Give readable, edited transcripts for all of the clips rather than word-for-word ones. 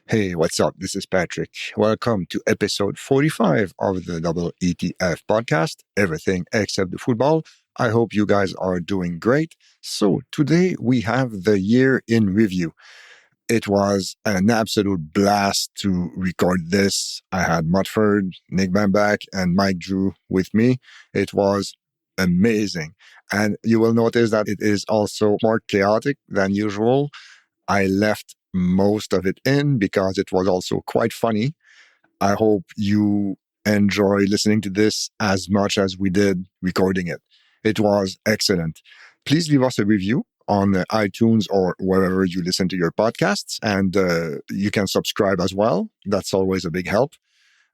Hey, what's up? This is Patrick. Welcome to episode 45 of the Double ETF podcast, Everything Except the Football. I hope you guys are doing great. So today we have the year in review. It was an absolute blast to record this. I had Mutford, Nick Bambach, and Mike Drew with me. It was amazing. And you will notice that it is also more chaotic than usual. I left most of it in because it was also quite funny. I hope you enjoy listening to this as much as we did recording it. It was excellent. Please leave us a review on iTunes or wherever you listen to your podcasts, and you can subscribe as well. That's always a big help.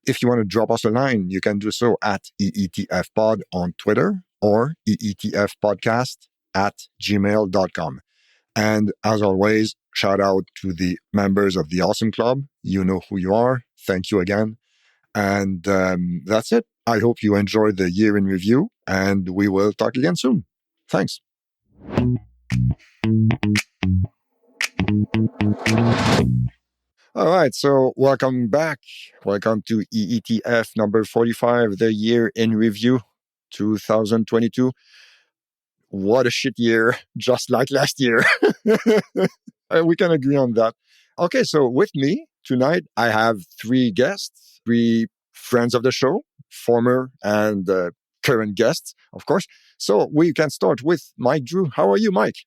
If you want to drop us a line, you can do so at EETFpod on Twitter or EETFpodcast@gmail.com. And as always, shout out to the members of the Awesome Club. You know who you are. Thank you again. And that's it. I hope you enjoyed the year in review, and we will talk again soon. Thanks. All right, so welcome back. Welcome to EETF number 45, the year in review, 2022. What a shit year, just like last year. We can agree on that. Okay, so with me tonight, I have three guests, three friends of the show, former and current guests, of course. So we can start with Mike Drew. How are you, Mike?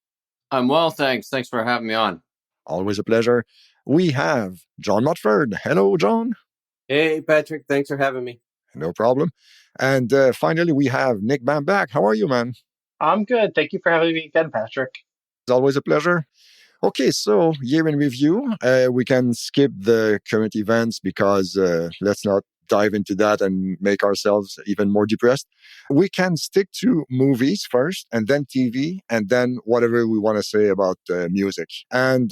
I'm well, thanks. Thanks for having me on. Always a pleasure. We have John Mutford. Hello, John. Hey, Patrick. Thanks for having me. No problem. And finally, we have Nick Bambach. How are you, man? I'm good. Thank you for having me again, Patrick. It's always a pleasure. Okay, so year in review. We can skip the current events because let's not dive into that and make ourselves even more depressed. We can stick to movies first, and then TV, and then whatever we want to say about music and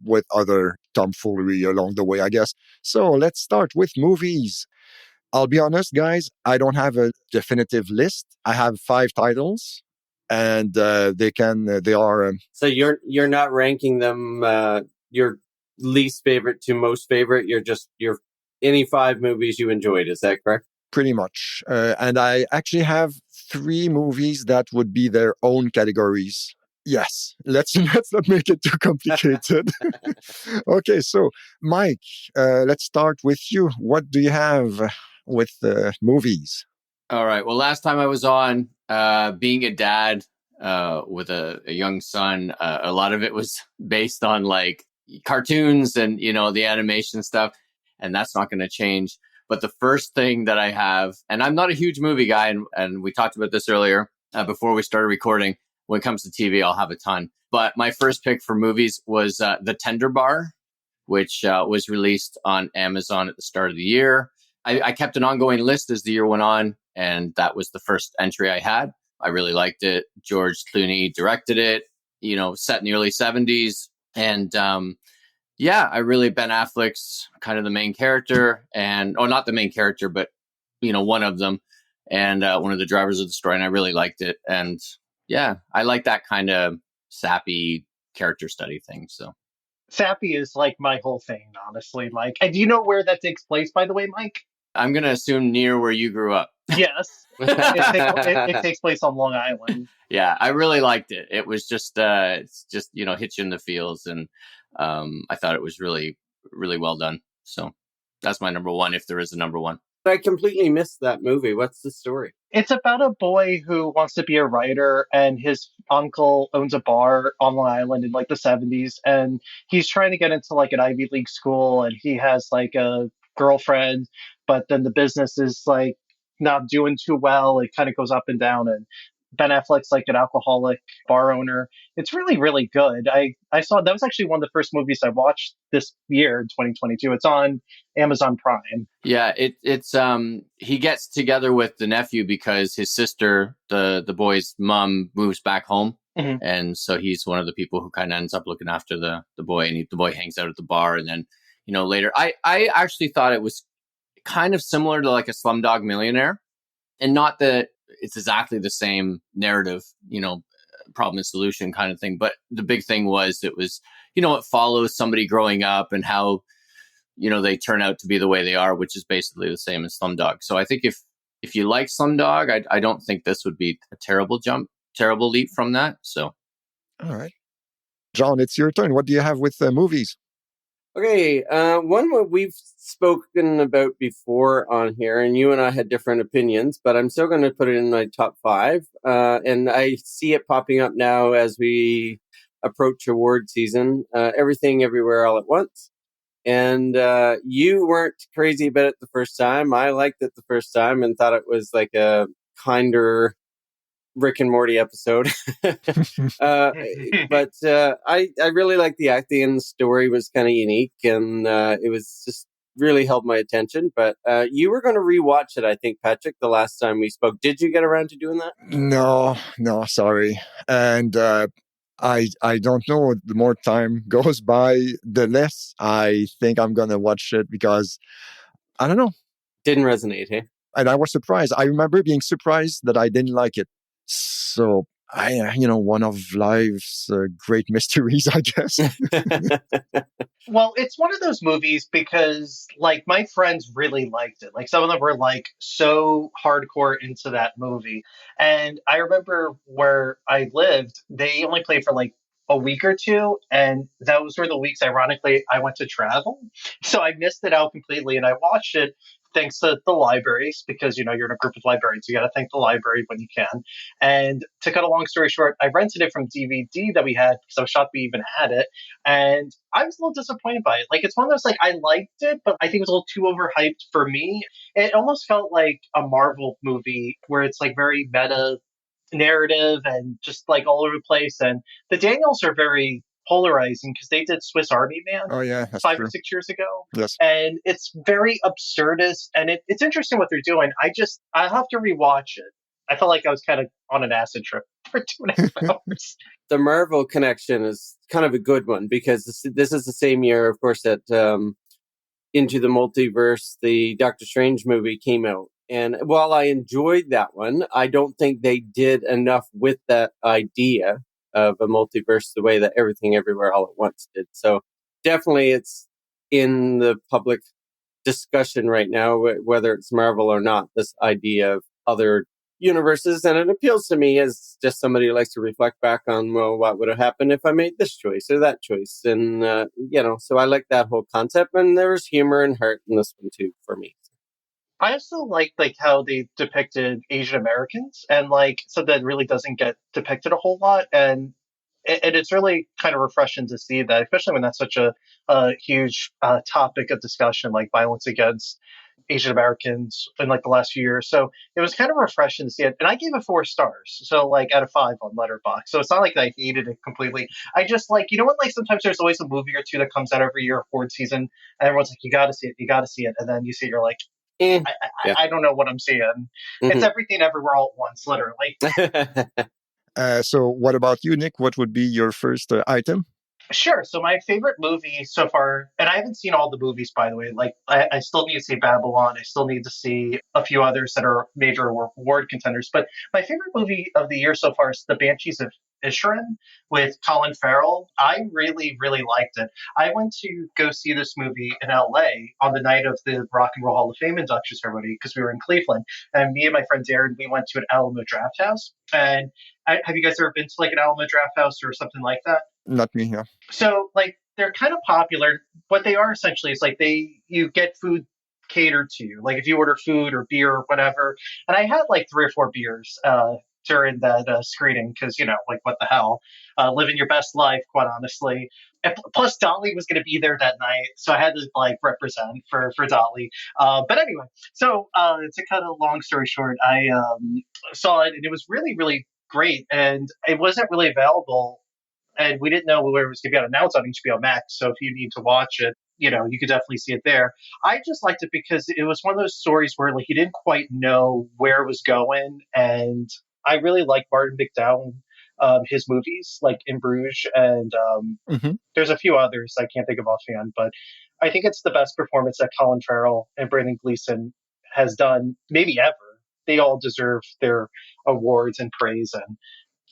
with other tomfoolery along the way, I guess. So let's start with movies. I'll be honest, guys, I don't have a definitive list. I have 5 titles. And they are. So you're not ranking them your least favorite to most favorite. You're any 5 movies you enjoyed. Is that correct? Pretty much. And I actually have 3 movies that would be their own categories. Yes, let's not make it too complicated. Okay, so Mike, let's start with you. What do you have with movies? All right. Well, last time I was on, being a dad with a young son, a lot of it was based on like cartoons and, the animation stuff. And that's not going to change. But the first thing that I have, and I'm not a huge movie guy, and we talked about this earlier before we started recording. When it comes to TV, I'll have a ton. But my first pick for movies was The Tender Bar, which was released on Amazon at the start of the year. I kept an ongoing list as the year went on, and that was the first entry I had. I really liked it. George Clooney directed it, set in the early 70s. And Ben Affleck's kind of the main character, not the main character, but, one of them, and one of the drivers of the story. And I really liked it. And yeah, I like that kind of sappy character study thing. So sappy is like my whole thing, honestly, Mike. And do you know where that takes place, by the way, Mike? I'm going to assume near where you grew up. Yes. It takes place on Long Island. Yeah, I really liked it. It was just, hits you in the feels. And I thought it was really, really well done. So that's my number one, if there is a number one. I completely missed that movie. What's the story? It's about a boy who wants to be a writer, and his uncle owns a bar on Long Island in like the 70s. And he's trying to get into like an Ivy League school, and he has like a girlfriend, but then the business is like not doing too well. It kind of goes up and down, and Ben Affleck's like an alcoholic bar owner. It's really, really good. I saw that was actually one of the first movies I watched this year in 2022. It's on Amazon Prime. Yeah, it's he gets together with the nephew because his sister, the boy's mom, moves back home. Mm-hmm. And so he's one of the people who kind of ends up looking after the boy, and the boy hangs out at the bar. And then, later, I actually thought it was kind of similar to like a Slumdog Millionaire, and not that it's exactly the same narrative, problem and solution kind of thing. But the big thing was it was, it follows somebody growing up and how, they turn out to be the way they are, which is basically the same as Slumdog. So I think if you like Slumdog, I don't think this would be a terrible leap from that. So. All right. John, it's your turn. What do you have with movies? Okay, one what we've spoken about before on here, and you and I had different opinions, but I'm still going to put it in my top 5. And I see it popping up now as we approach award season. Everything, Everywhere, All at Once. And you weren't crazy about it the first time. I liked it the first time and thought it was like a kinder Rick and Morty episode. But I really liked the acting, and the story was kind of unique, and it was just really held my attention. But you were going to rewatch it, I think, Patrick, the last time we spoke. Did you get around to doing that? No, sorry. And I don't know. The more time goes by, the less I think I'm going to watch it, because I don't know. Didn't resonate, hey? And I was surprised. I remember being surprised that I didn't like it. So one of life's great mysteries, I guess. Well, it's one of those movies because, like, my friends really liked it. Like, some of them were, like, so hardcore into that movie. And I remember where I lived, they only played for, like, a week or two. And those were the weeks, ironically, I went to travel. So I missed it out completely. And I watched it thanks to the libraries, because, you're in a group of librarians. You got to thank the library when you can. And to cut a long story short, I rented it from DVD that we had because I was shocked we even had it. And I was a little disappointed by it. Like, it's one of those, like, I liked it, but I think it was a little too overhyped for me. It almost felt like a Marvel movie where it's, like, very meta narrative and just, like, all over the place. And the Daniels are very polarizing because they did Swiss Army Man Oh, yeah, that's 5 true. or 6 years ago. Yes. And it's very absurdist, and it's interesting what they're doing. I'll have to rewatch it. I felt like I was kind of on an acid trip for 2.5 hours. The Marvel connection is kind of a good one, because this is the same year, of course, that Into the Multiverse, the Doctor Strange movie, came out. And while I enjoyed that one, I don't think they did enough with that idea of a multiverse the way that Everything Everywhere All at Once did. So definitely it's in the public discussion right now, whether it's Marvel or not, this idea of other universes. And it appeals to me as just somebody who likes to reflect back on, well, what would have happened if I made this choice or that choice? And, so I like that whole concept. And there's humor and heart in this one too, for me. I also like how they depicted Asian Americans, and, like, so that really doesn't get depicted a whole lot. And it's really kind of refreshing to see that, especially when that's such a huge topic of discussion, like violence against Asian Americans in, like, the last few years. So it was kind of refreshing to see it. And I gave it 4 stars. So, like, out of 5 on Letterboxd. So it's not like I hated it completely. I just, like, what, like, sometimes there's always a movie or two that comes out every year, award season, and everyone's like, you got to see it, you got to see it. And then you see it, you're like, Yeah. I don't know what I'm seeing. Mm-hmm. It's Everything Everywhere All at Once, literally. So what about you, Nick? What would be your first item? Sure. So my favorite movie so far, and I haven't seen all the movies, by the way. Like, I still need to see Babylon. I still need to see a few others that are major award contenders. But my favorite movie of the year so far is The Banshees of Inisherin with Colin Farrell. I really, really liked it. I went to go see this movie in LA on the night of the Rock and Roll Hall of Fame induction ceremony because we were in Cleveland. And me and my friend Darren, we went to an Alamo Draft House. And have you guys ever been to, like, an Alamo Draft House or something like that? Not me, yeah. So, like, they're kind of popular. What they are essentially is, like, you get food catered to you. Like, if you order food or beer or whatever. And I had like 3 or 4 beers during that screening because, like, what the hell? Living your best life, quite honestly. And plus, Dolly was going to be there that night, so I had to, like, represent for Dolly. But anyway, so to cut a long story short, I saw it, and it was really, really great. And it wasn't really available. And we didn't know where it was going to be announced on HBO Max. So if you need to watch it, you could definitely see it there. I just liked it because it was one of those stories where, like, you didn't quite know where it was going. And I really like Martin McDowell, his movies, like In Bruges. And there's a few others I can't think of offhand. But I think it's the best performance that Colin Farrell and Brendan Gleeson has done, maybe ever. They all deserve their awards and praise. And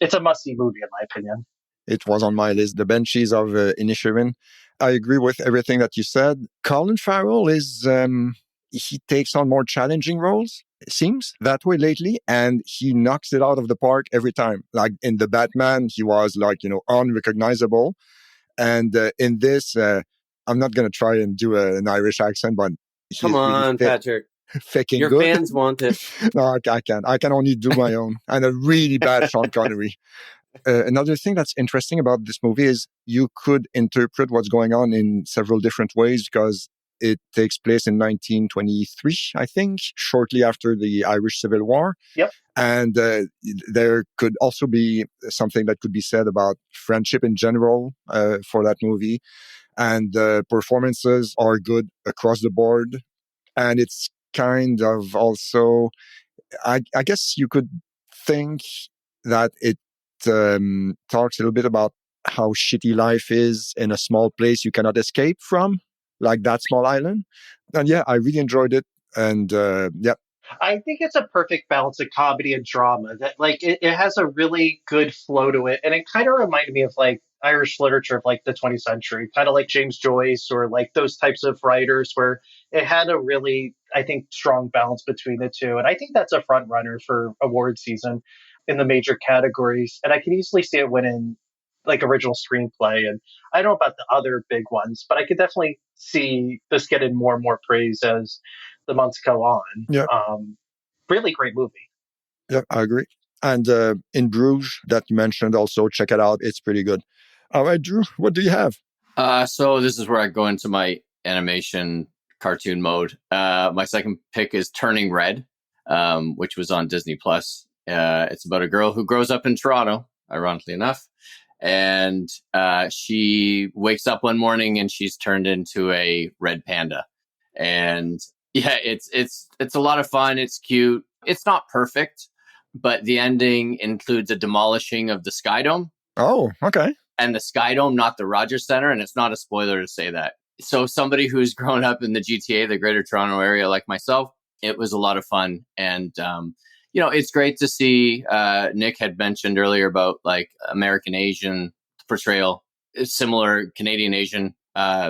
It's a must-see movie, in my opinion. It was on my list, The Banshees of Inisherin. I agree with everything that you said. Colin Farrell is, he takes on more challenging roles. It seems that way lately, and he knocks it out of the park every time. Like in The Batman, he was like, unrecognizable. And in this, I'm not going to try and do an Irish accent, but Come he's really on, Patrick. faking Your good. fans want it. No, I can't. I can only do my own. And a really bad Sean Connery. Another thing that's interesting about this movie is you could interpret what's going on in several different ways because it takes place in 1923, I think, shortly after the Irish Civil War. Yep. And there could also be something that could be said about friendship in general for that movie. And performances are good across the board. And it's kind of also, I guess you could think that it talks a little bit about how shitty life is in a small place you cannot escape from, like that small island. And yeah, I really enjoyed it. And yeah. I think it's a perfect balance of comedy and drama that like it has a really good flow to it. And it kind of reminded me of like Irish literature of like the 20th century, kind of like James Joyce or like those types of writers where it had a really, I think, strong balance between the two. And I think that's a front runner for award season in the major categories. And I can easily see it winning like original screenplay. And I don't know about the other big ones, but I could definitely see this getting more and more praise as the months go on. Yeah. Really great movie. Yeah, I agree. And in Bruges, that you mentioned also, check it out. It's pretty good. All right, Drew, what do you have? So this is where I go into my animation cartoon mode. My second pick is Turning Red, which was on Disney Plus. It's about a girl who grows up in Toronto, ironically enough, and she wakes up one morning and she's turned into a red panda. And yeah, it's a lot of fun. It's cute. It's not perfect, but the ending includes a demolishing of the Sky Dome. Oh, okay. And the Sky Dome, not the Rogers Center. And it's not a spoiler to say that. So somebody who's grown up in the GTA, the Greater Toronto Area, like myself, it was a lot of fun. And, it's great to see, Nick had mentioned earlier about like American Asian portrayal, similar Canadian Asian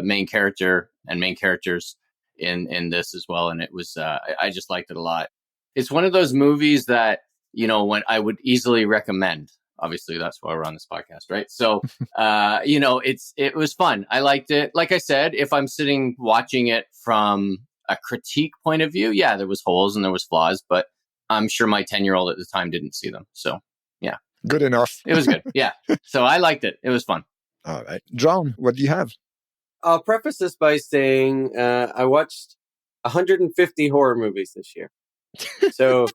main character and main characters in this as well. And it was, I just liked it a lot. It's one of those movies that, when I would easily recommend. Obviously, that's why we're on this podcast, right? So, it was fun. I liked it. Like I said, if I'm sitting watching it from a critique point of view, yeah, there was holes and there was flaws, but I'm sure my 10-year-old at the time didn't see them. So, yeah. Good enough. It was good. Yeah. So I liked it. It was fun. All right. John, what do you have? I'll preface this by saying I watched 150 horror movies this year. So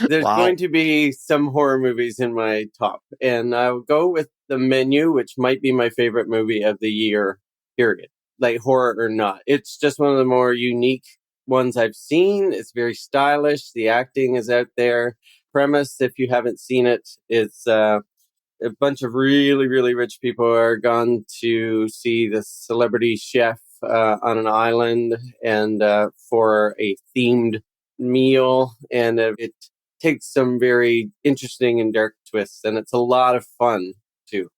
there's Wow. going to be some horror movies in my top. And I'll go with The Menu, which might be my favorite movie of the year, period. Like horror or not. It's just one of the more unique ones I've seen. It's very stylish. The acting is out there. Premise, if you haven't seen it, it's a bunch of really, really rich people are gone to see the celebrity chef on an island and for a themed meal. And it takes some very interesting and dark twists. And it's a lot of fun, too.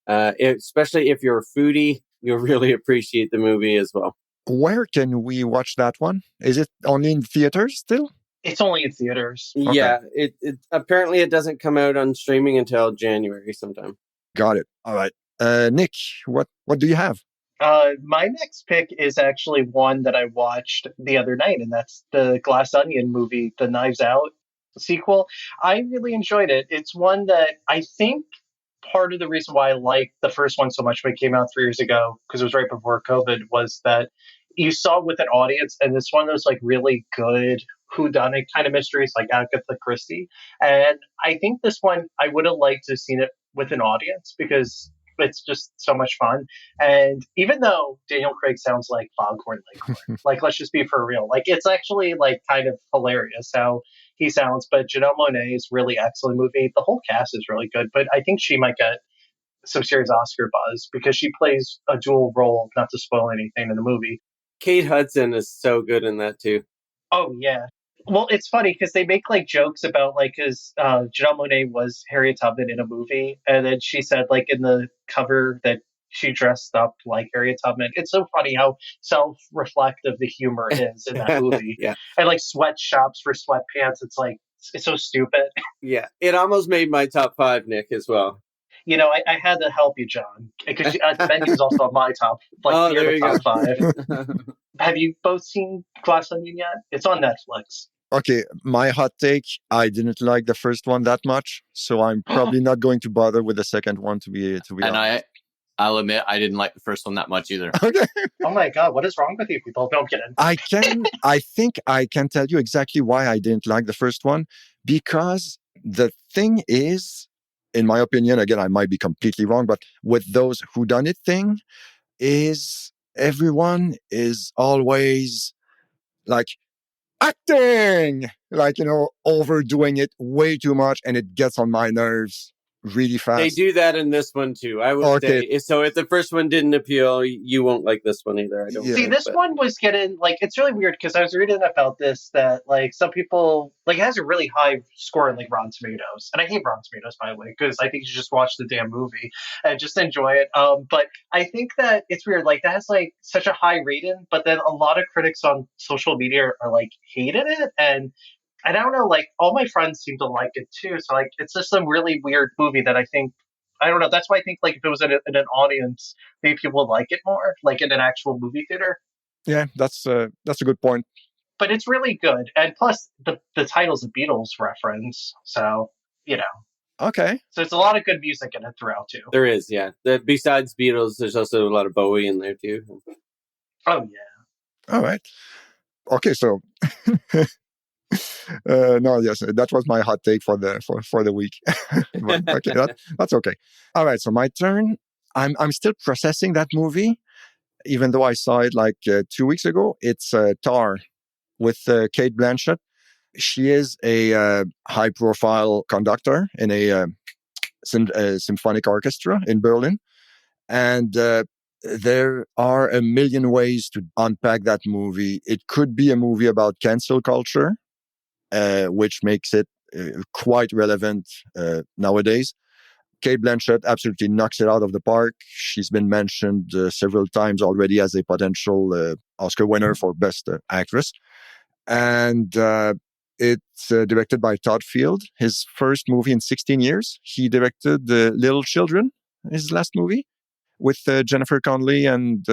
Especially if you're a foodie, you'll really appreciate the movie as well. Where can we watch that one? Is it only in theaters still? It's only in theaters. Okay. Yeah, it apparently it doesn't come out on streaming until January sometime. Got it. All right. Nick, what do you have? My next pick is actually one that I watched the other night, and that's the Glass Onion movie, the Knives Out sequel. I really enjoyed it. It's one that I think part of the reason why I liked the first one so much when it came out 3 years ago, because it was right before COVID, was that you saw it with an audience, and it's one of those like really good whodunit kind of mysteries like Agatha Christie. And I think this one I would have liked to have seen it with an audience because it's just so much fun. And even though Daniel Craig sounds like Foghorn Leghorn, like let's just be for real, like it's actually like kind of hilarious how he sounds. But Janelle Monáe is really excellent movie. The whole cast is really good, but I think she might get some serious Oscar buzz because she plays a dual role, not to spoil anything in the movie. Kate Hudson is so good in that too. Oh yeah. Well, it's funny because they make like jokes about like his Janelle Monáe was Harriet Tubman in a movie, and then she said like in the cover that she dressed up like Harriet Tubman. It's so funny how self-reflective the humor is in that movie, Yeah. and like sweatshops for sweatpants. It's like it's so stupid. Yeah. It almost made my top 5, Nick, as well. You know, I had to help you, John, because Benny was also on my top, like Oh, near there the you top go. 5. Have you both seen Glass Onion yet? It's on Netflix. Okay, my hot take, I didn't like the first one that much, so I'm probably not going to bother with the second one to be And honest. I'll admit I didn't like the first one that much either. Okay. Oh my god, what is wrong with you people? Don't get in. I think I can tell you exactly why I didn't like the first one, because the thing is, in my opinion, again, I might be completely wrong, but with those whodunit thing is everyone is always like acting, like, overdoing it way too much, and it gets on my nerves really They fast. do that in this one too, I would Okay. say. So if the first one didn't appeal, you won't like this one either. I don't Yeah. See, think. this one was getting like it's really weird because I was reading about this that like some people like it has a really high score in like Rotten Tomatoes, and I hate Rotten Tomatoes by the way because I think you should just watch the damn movie and just enjoy it. But I think that it's weird like that has like such a high rating, but then a lot of critics on social media are like hated it, and I don't know, like all my friends seem to like it too. So like it's just a really weird movie that I think I don't know. That's why I think like if it was in an audience, maybe people would like it more, like in an actual movie theater. Yeah, that's a good point. But it's really good, and plus the title's a Beatles reference, so you know. Okay. So it's a lot of good music in it throughout too. There is, yeah. Besides Beatles, there's also a lot of Bowie in there too. Oh yeah. All right. Okay, so no, yes, that was my hot take for the week. But, okay, that's okay. All right, so my turn. I'm still processing that movie, even though I saw it like 2 weeks ago. It's Tar with Kate Blanchett. She is a high-profile conductor in a symphonic orchestra in Berlin, and there are a million ways to unpack that movie. It could be a movie about cancel culture, which makes it quite relevant nowadays. Kate Blanchett absolutely knocks it out of the park. She's been mentioned several times already as a potential Oscar winner for Best Actress. And it's directed by Todd Field, his first movie in 16 years. He directed Little Children, his last movie, with Jennifer Connelly and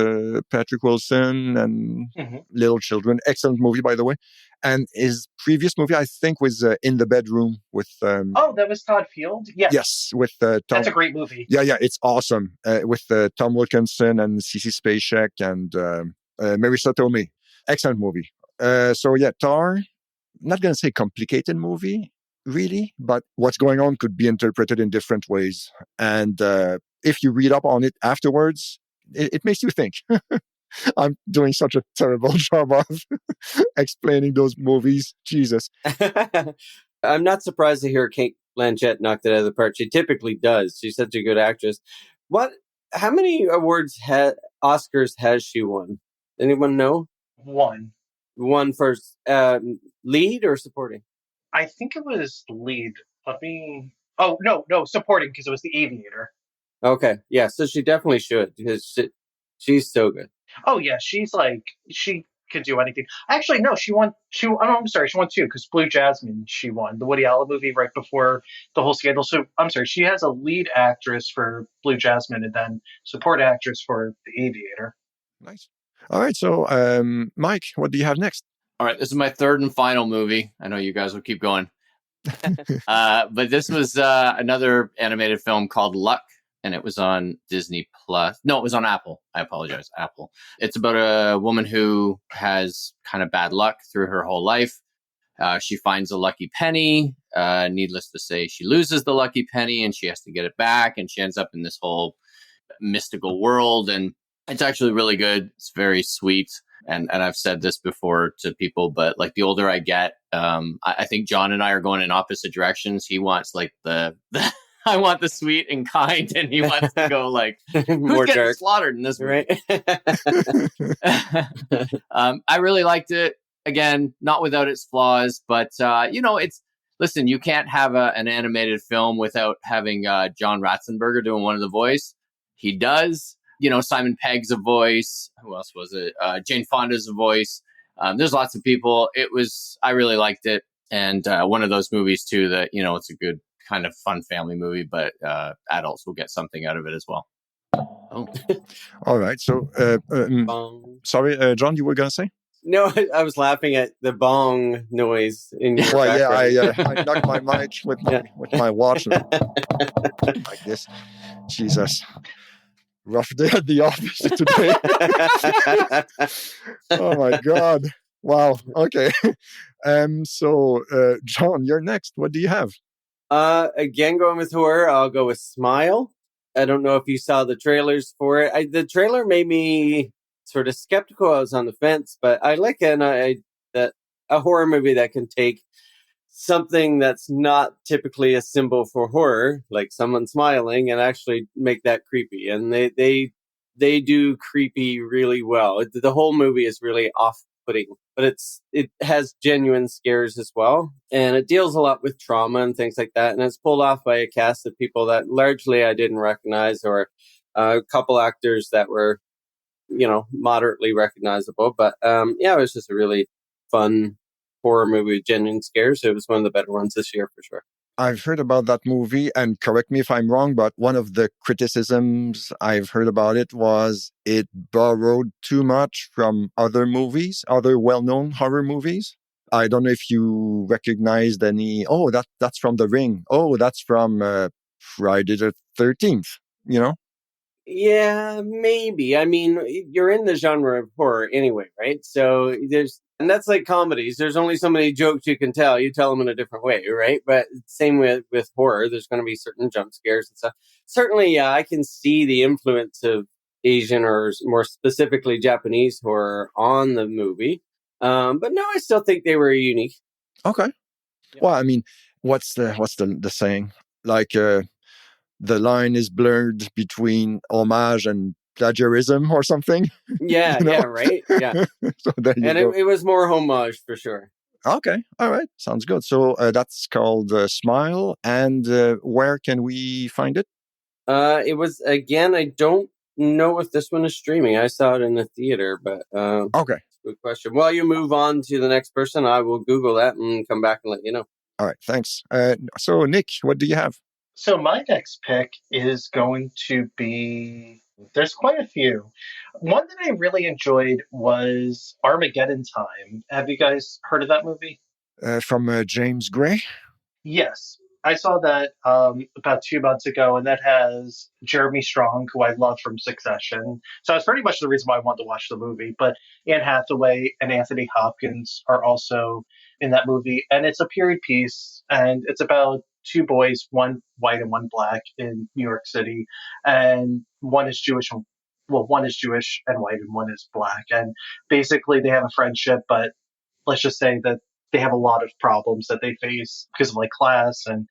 Patrick Wilson and Little Children. Excellent movie, by the way. And his previous movie, I think, was In the Bedroom with... Oh, that was Todd Field? Yes. Yes, with Tom... That's a great movie. Yeah, it's awesome. With Tom Wilkinson and Cece Spacek and Marisa Tomei. Excellent movie. So yeah, Tar, not going to say complicated movie, really, but what's going on could be interpreted in different ways. And if you read up on it afterwards, it makes you think. I'm doing such a terrible job of explaining those movies. Jesus. I'm not surprised to hear Kate Blanchett knocked it out of the park. She typically does. She's such a good actress. How many Oscars has she won? Anyone know? One. One for lead or supporting? I think it was lead. Oh, no, supporting because it was The Aviator. Okay, yeah, so she definitely should because she's so good. Oh yeah, she could do anything. Actually, no, she won. I'm sorry, she won two because Blue Jasmine. She won the Woody Allen movie right before the whole scandal. So I'm sorry, she has a lead actress for Blue Jasmine and then support actress for The Aviator. Nice. All right, so Mike, what do you have next? All right, this is my third and final movie. I know you guys will keep going. But this was another animated film called Luck, and it was on Disney Plus. No, it was on Apple. I apologize, Apple. It's about a woman who has kind of bad luck through her whole life. She finds a lucky penny. Needless to say, she loses the lucky penny, and she has to get it back, and she ends up in this whole mystical world, and it's actually really good. It's very sweet. And I've said this before to people, but like the older I get, I think John and I are going in opposite directions. He wants like the I want the sweet and kind, and he wants to go like who's getting slaughtered in this movie? Right? I really liked it. again, not without its flaws, but listen, you can't have an animated film without having John Ratzenberger doing one of the voice. He does. Simon Pegg's a voice. Who else was it? Jane Fonda's a voice. There's lots of people. I really liked it. And one of those movies too that, it's a good kind of fun family movie, but adults will get something out of it as well. Oh, all right. So, sorry, John, you were going to say? No, I was laughing at the bong noise in your background. Yeah, I knocked my mic with my watch like this. Jesus. Rough day at the office today. Oh my God. Wow. Okay. So, John, you're next. What do you have? Again, going with horror, I'll go with Smile. I don't know if you saw the trailers for it. The trailer made me sort of skeptical. I was on the fence, but I like a horror movie that can take something that's not typically a symbol for horror, like someone smiling, and actually make that creepy. And they do creepy really well. The whole movie is really off-putting, but it has genuine scares as well, and it deals a lot with trauma and things like that. And it's pulled off by a cast of people that largely I didn't recognize, or a couple actors that were, moderately recognizable. But it was just a really fun horror movie with genuine scares. It was one of the better ones this year for sure. I've heard about that movie, and correct me if I'm wrong, but one of the criticisms I've heard about it was it borrowed too much from other movies, other well-known horror movies. I don't know if you recognized any, that's from The Ring. Oh, that's from Friday the 13th, Yeah, maybe. I mean, you're in the genre of horror anyway, right? So and that's like comedies. There's only so many jokes you can tell. You tell them in a different way, right? But same with horror. There's going to be certain jump scares and stuff. Certainly, yeah, I can see the influence of Asian or more specifically Japanese horror on the movie. But no, I still think they were unique. Okay. Yeah. Well, I mean, what's the saying? Like, the line is blurred between homage and plagiarism or something. Yeah, yeah, right. Yeah. So there you go. It was more homage for sure. Okay, all right, sounds good. So that's called Smile, and where can we find it? It was, again, I don't know if this one is streaming. I saw it in the theater, but okay. Good question. While you move on to the next person, I will Google that and come back and let you know. All right, thanks. So Nick, what do you have? So my next pick is going to be, there's quite a few. One that I really enjoyed was Armageddon Time. Have you guys heard of that movie? From James Gray? Yes. I saw that about 2 months ago, and that has Jeremy Strong, who I love from Succession. So that's pretty much the reason why I wanted to watch the movie. But Anne Hathaway and Anthony Hopkins are also in that movie. And it's a period piece, and it's about two boys, one white and one black, in New York City. And one is Jewish and white, and one is black. And basically they have a friendship, but let's just say that they have a lot of problems that they face because of like class and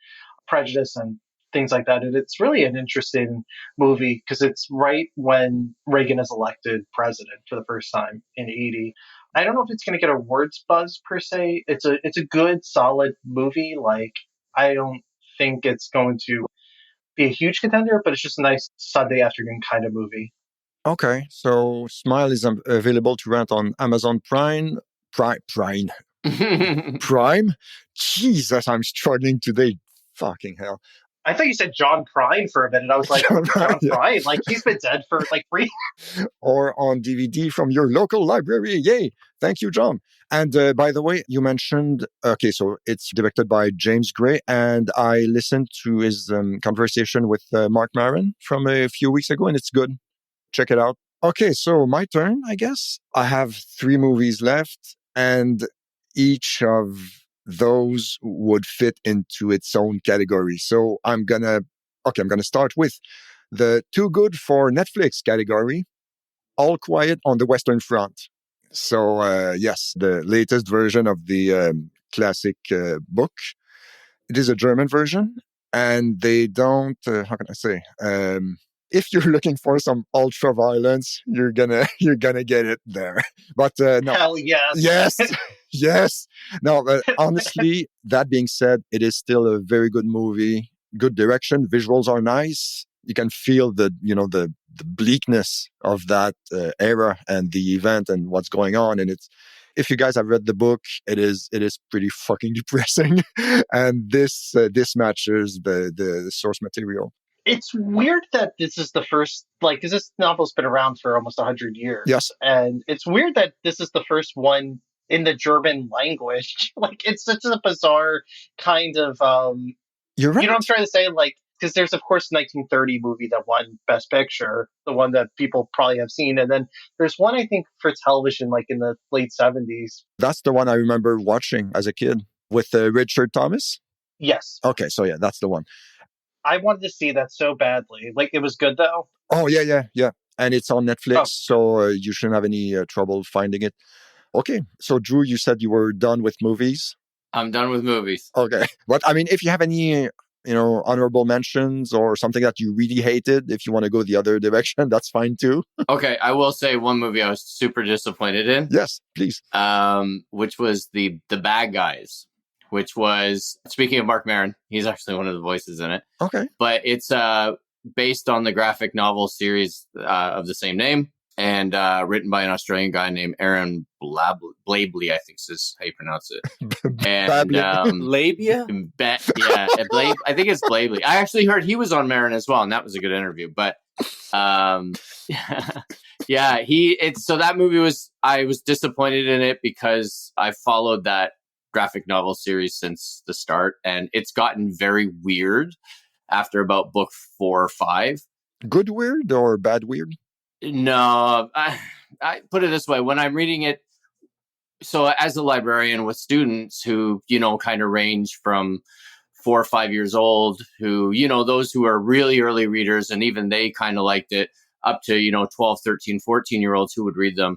prejudice and things like that. And it's really an interesting movie because it's right when Reagan is elected president for the first time in 80. I don't know if it's going to get awards buzz per se. It's a good, solid movie. Like, I don't think it's going to be a huge contender, but it's just a nice Sunday afternoon kind of movie. Okay, so Smile is available to rent on Amazon Prime. Prime? Jesus, I'm struggling today. Fucking hell. I thought you said John Prine for a minute. I was like, John Prine? Like, he's been dead for like 3 Or on DVD from your local library. Yay. Thank you, John. And by the way, you mentioned, okay, so it's directed by James Gray, and I listened to his conversation with Mark Maron from a few weeks ago, and it's good. Check it out. Okay, so my turn, I guess. I have 3 movies left, and each of those would fit into its own category. So I'm gonna start with the too good for Netflix category, All Quiet on the Western Front. So yes, the latest version of the classic book. It is a German version, and they don't, how can I say? if you're looking for some ultra violence, you're gonna get it there. But no, Hell yes. yes, yes. No, but honestly, that being said, it is still a very good movie. Good direction. Visuals are nice. You can feel the bleakness of that era and the event and what's going on. And it's, if you guys have read the book, it is pretty fucking depressing. And this matches the source material. It's weird that this is the first, like, because this novel's been around for almost 100 years. Yes. And it's weird that this is the first one in the German language. Like, it's such a bizarre kind of, You're right. you know what I'm trying to say? Like, because there's, of course, 1930 movie that won Best Picture, the one that people probably have seen. And then there's one, I think, for television, like in the late 70s. That's the one I remember watching as a kid with Richard Thomas. Yes. Okay, so yeah, that's the one. I wanted to see that so badly. Like, it was good, though. Oh, yeah. And it's on Netflix, so you shouldn't have any trouble finding it. Okay, so Drew, you said you were done with movies. I'm done with movies. Okay, but I mean, if you have any, honorable mentions or something that you really hated, if you want to go the other direction, that's fine too. Okay, I will say one movie I was super disappointed in. Yes, please. Which was the Bad Guys, which was, speaking of Mark Maron, he's actually one of the voices in it. Okay. But it's based on the graphic novel series of the same name, and written by an Australian guy named Aaron Blabely, I think is how you pronounce it. And Labia? I think it's Blabely. I actually heard he was on Maron as well, and that was a good interview. But yeah, so that movie I was disappointed in it because I followed that graphic novel series since the start, and it's gotten very weird after about book 4 or 5. Good weird or bad weird? No, I put it this way: when I'm reading it, so as a librarian with students who kind of range from 4 or 5 years old, who those who are really early readers, and even they kind of liked it, up to 12, 13, 14-year-olds who would read them.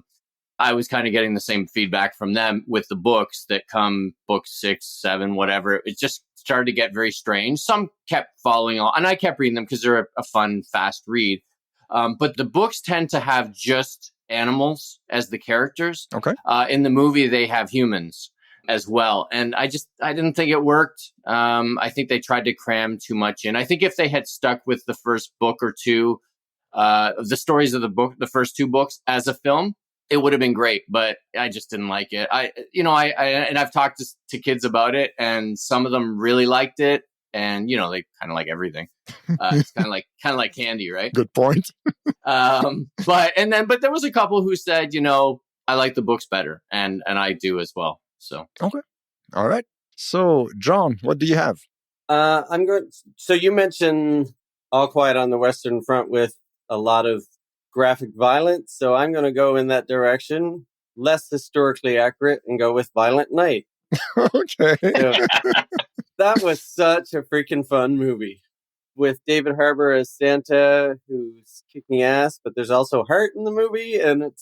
I was kind of getting the same feedback from them with the books that come book 6, 7, whatever. It just started to get very strange. Some kept following on, and I kept reading them because they're a fun, fast read. But the books tend to have just animals as the characters. Okay. In the movie, they have humans as well. And I didn't think it worked. I think they tried to cram too much in. I think if they had stuck with the first book or two, the stories of the first 2 books as a film, it would have been great, but I just didn't like it. And I've talked to kids about it, and some of them really liked it, and they kind of like everything. It's kind of like candy, right? Good point. But there was a couple who said, I like the books better, and I do as well. So okay, all right. So John, what do you have? I'm going. So you mentioned All Quiet on the Western Front with a lot of graphic violence, so I'm going to go in that direction, less historically accurate, and go with Violent Night. Okay. So, that was such a freaking fun movie with David Harbour as Santa, who's kicking ass, but there's also heart in the movie, and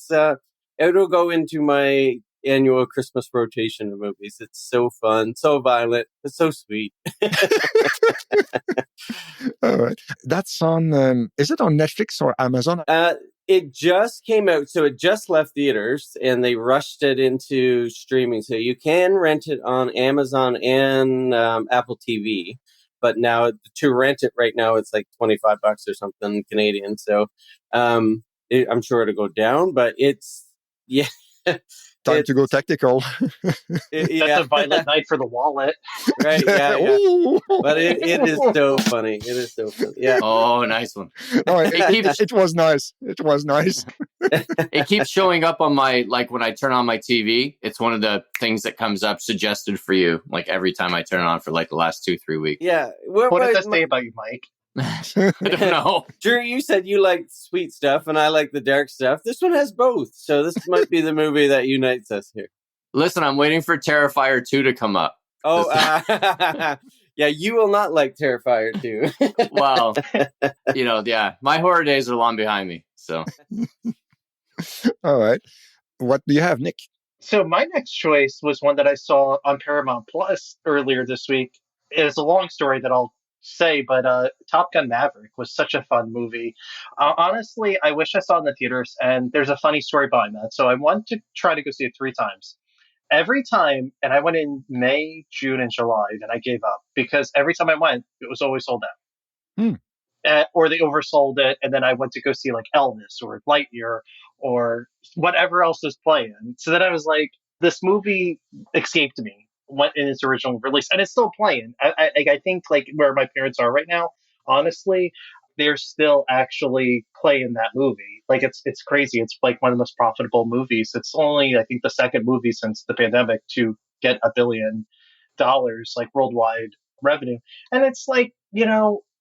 it'll go into my annual Christmas rotation of movies. It's so fun, so violent, but so sweet. All right. That's on, is it on Netflix or Amazon? It just came out, so it just left theaters, and they rushed it into streaming. So you can rent it on Amazon and Apple TV. But now to rent it right now, it's like $25 or something Canadian. So I'm sure it'll go down, but yeah. Time to go tactical. That's a Violent Night for the wallet. Right, yeah. But it is so funny. It is so funny. Yeah. Oh, nice one. Oh, it was nice. It was nice. It keeps showing up on my, like when I turn on my TV, it's one of the things that comes up suggested for you, like every time I turn it on for like the last 2-3 weeks. Yeah. What does that say about you, Mike? I don't know. Drew, you said you like sweet stuff and I like the dark stuff. This one has both. So this might be the movie that unites us here. Listen, I'm waiting for Terrifier 2 to come up. Oh, yeah, you will not like Terrifier 2. Well, yeah, my horror days are long behind me. So, all right. What do you have, Nick? So my next choice was one that I saw on Paramount Plus earlier this week. It's a long story that I'll say, but Top Gun Maverick was such a fun movie. Honestly, I wish I saw it in the theaters, and there's a funny story behind that. So I want to try to go see it 3 times. Every time, and I went in May, June, and July, then I gave up because every time I went, it was always sold out. Hmm. Or they oversold it, and then I went to go see like Elvis or Lightyear or whatever else is playing. So then I was like, this movie escaped me went in its original release, and it's still playing. I think like where my parents are right now, honestly, they're still actually playing that movie. Like it's crazy. It's like one of the most profitable movies. It's only I think the second movie since the pandemic to get $1 billion like worldwide revenue. And it's like,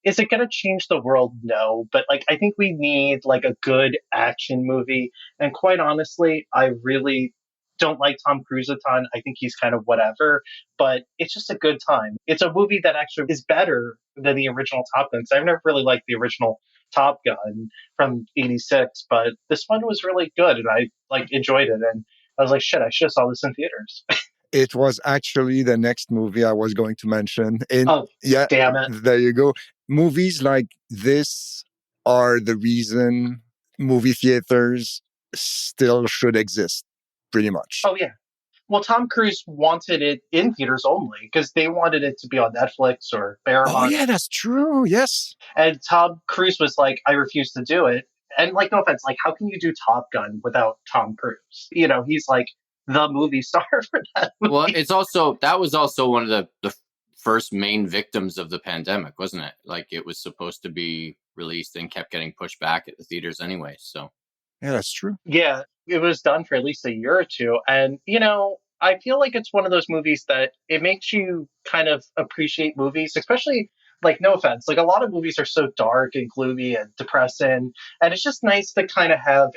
is it going to change the world? No. But like, I think we need like a good action movie. And quite honestly, I really don't like Tom Cruise a ton. I think he's kind of whatever, but it's just a good time. It's a movie that actually is better than the original Top Gun. So I've never really liked the original Top Gun from '86, but this one was really good and I like enjoyed it. And I was like, shit, I should have saw this in theaters. It was actually the next movie I was going to mention. Oh, Yeah, damn it. there you go. Movies like this are the reason movie theaters still should exist, pretty much. Oh, yeah. Well, Tom Cruise wanted it in theaters only because they wanted it to be on Netflix or Bambach. Oh, yeah, that's true. Yes. And Tom Cruise was like, I refuse to do it. And like, no offense, like, how can you do Top Gun without Tom Cruise? He's like the movie star for that movie. Well, that was also one of the first main victims of the pandemic, wasn't it? Like it was supposed to be released and kept getting pushed back at the theaters anyway. So yeah, that's true. Yeah, it was done for at least a year or two. And, I feel like it's one of those movies that it makes you kind of appreciate movies, especially like, no offense, like a lot of movies are so dark and gloomy and depressing. And it's just nice to kind of have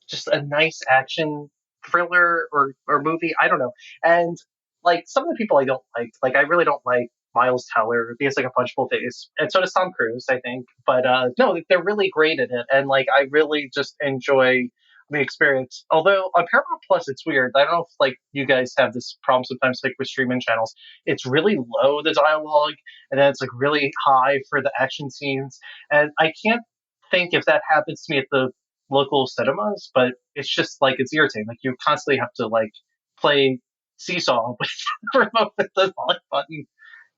just a nice action thriller or movie. I don't know. And like some of the people I don't like I really don't like Miles Teller. He has like a punchable face, and so does Tom Cruise, I think. But no, they're really great at it, and like I really just enjoy the experience. Although on Paramount Plus, it's weird. I don't know if like you guys have this problem sometimes, like with streaming channels. It's really low the dialogue, and then it's like really high for the action scenes, and I can't think if that happens to me at the local cinemas, but it's just like it's irritating. Like you constantly have to like play seesaw with the remote with the volume button.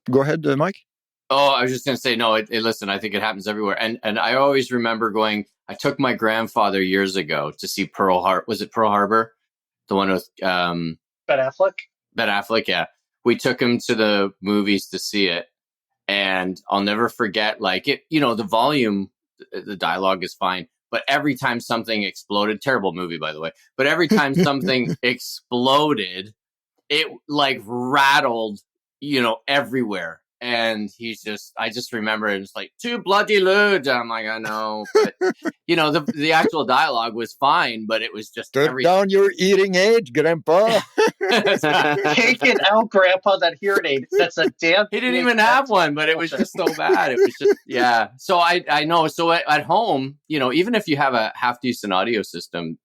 Go ahead, Mike. Oh, I was just going to say, no, listen, I think it happens everywhere. And I always remember I took my grandfather years ago to see Pearl Harbor. Was it Pearl Harbor? The one with Ben Affleck? Ben Affleck, yeah. We took him to the movies to see it. And I'll never forget, like, the volume, the dialogue is fine. But every time something exploded, terrible movie, by the way, but every time something exploded, it like rattled, everywhere. And I just remember it was like, too bloody lewd. I'm like, I know. But, the actual dialogue was fine, but it was just Turn down your eating aid, Grandpa. Take it out, Grandpa, that hearing aid. That's a damn... He didn't even have one, but it was just so bad. It was just, yeah. So I know. So at home, even if you have a half-decent audio system,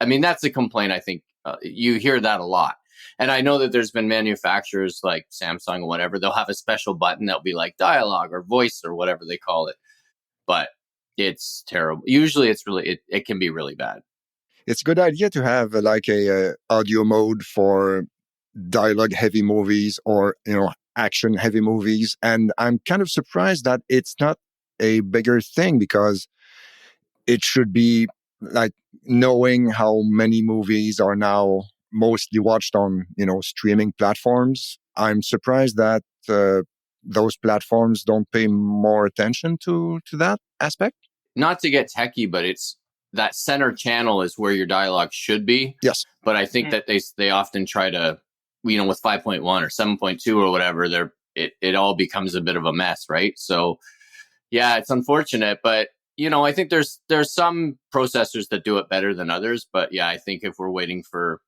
I mean, that's a complaint, I think. You hear that a lot. And I know that there's been manufacturers like Samsung or whatever, they'll have a special button that'll be like dialogue or voice or whatever they call it. But it's terrible. Usually it can be really bad. It's a good idea to have like a audio mode for dialogue heavy movies or, action heavy movies. And I'm kind of surprised that it's not a bigger thing because it should be like knowing how many movies are now mostly watched on, streaming platforms. I'm surprised that those platforms don't pay more attention to that aspect. Not to get techie, but it's that center channel is where your dialogue should be. Yes. But I think that they often try to, with 5.1 or 7.2 or whatever, it all becomes a bit of a mess, right? So yeah, it's unfortunate, but I think there's some processors that do it better than others. But yeah, I think if we're waiting for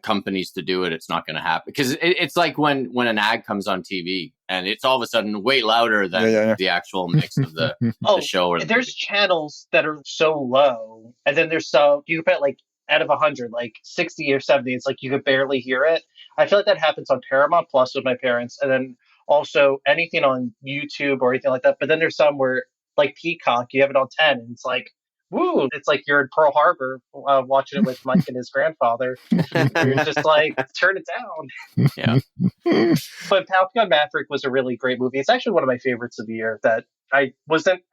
companies to do it, it's not going to happen because it's like when an ad comes on TV and it's all of a sudden way louder than the actual mix of the show. Or there's channels that are so low, and then there's you could put like out of 100, like 60 or 70, it's like you could barely hear it. I feel like that happens on Paramount Plus with my parents, and then also anything on YouTube or anything like that. But then there's some where, like Peacock, you have it on 10, and it's like, woo! It's like you're in Pearl Harbor watching it with Mike and his grandfather. You're just like, turn it down. Yeah. But Top Gun Maverick was a really great movie. It's actually one of my favorites of the year. That I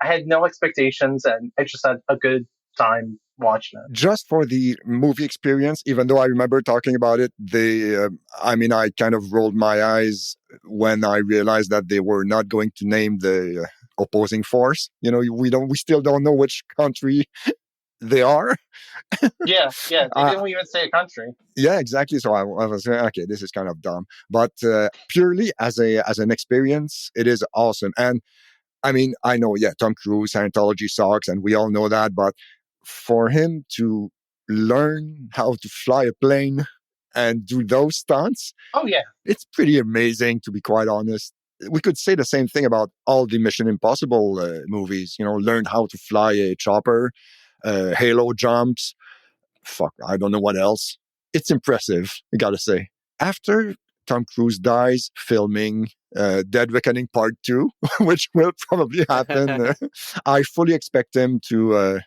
had no expectations, and I just had a good time watching it. Just for the movie experience, even though I remember talking about it, I kind of rolled my eyes when I realized that they were not going to name the opposing force. We still don't know which country they are. Yeah, they didn't even say a country. Yeah, exactly. So I was saying, okay, this is kind of dumb, but purely as an experience, it is awesome. And I mean, I know, yeah, Tom Cruise, Scientology sucks, and we all know that, but for him to learn how to fly a plane and do those stunts, oh yeah, it's pretty amazing, to be quite honest. We could say the same thing about all the Mission Impossible movies. Learn how to fly a chopper, Halo jumps. Fuck, I don't know what else. It's impressive, I gotta say. After Tom Cruise dies filming Dead Reckoning Part 2, which will probably happen, I fully expect him to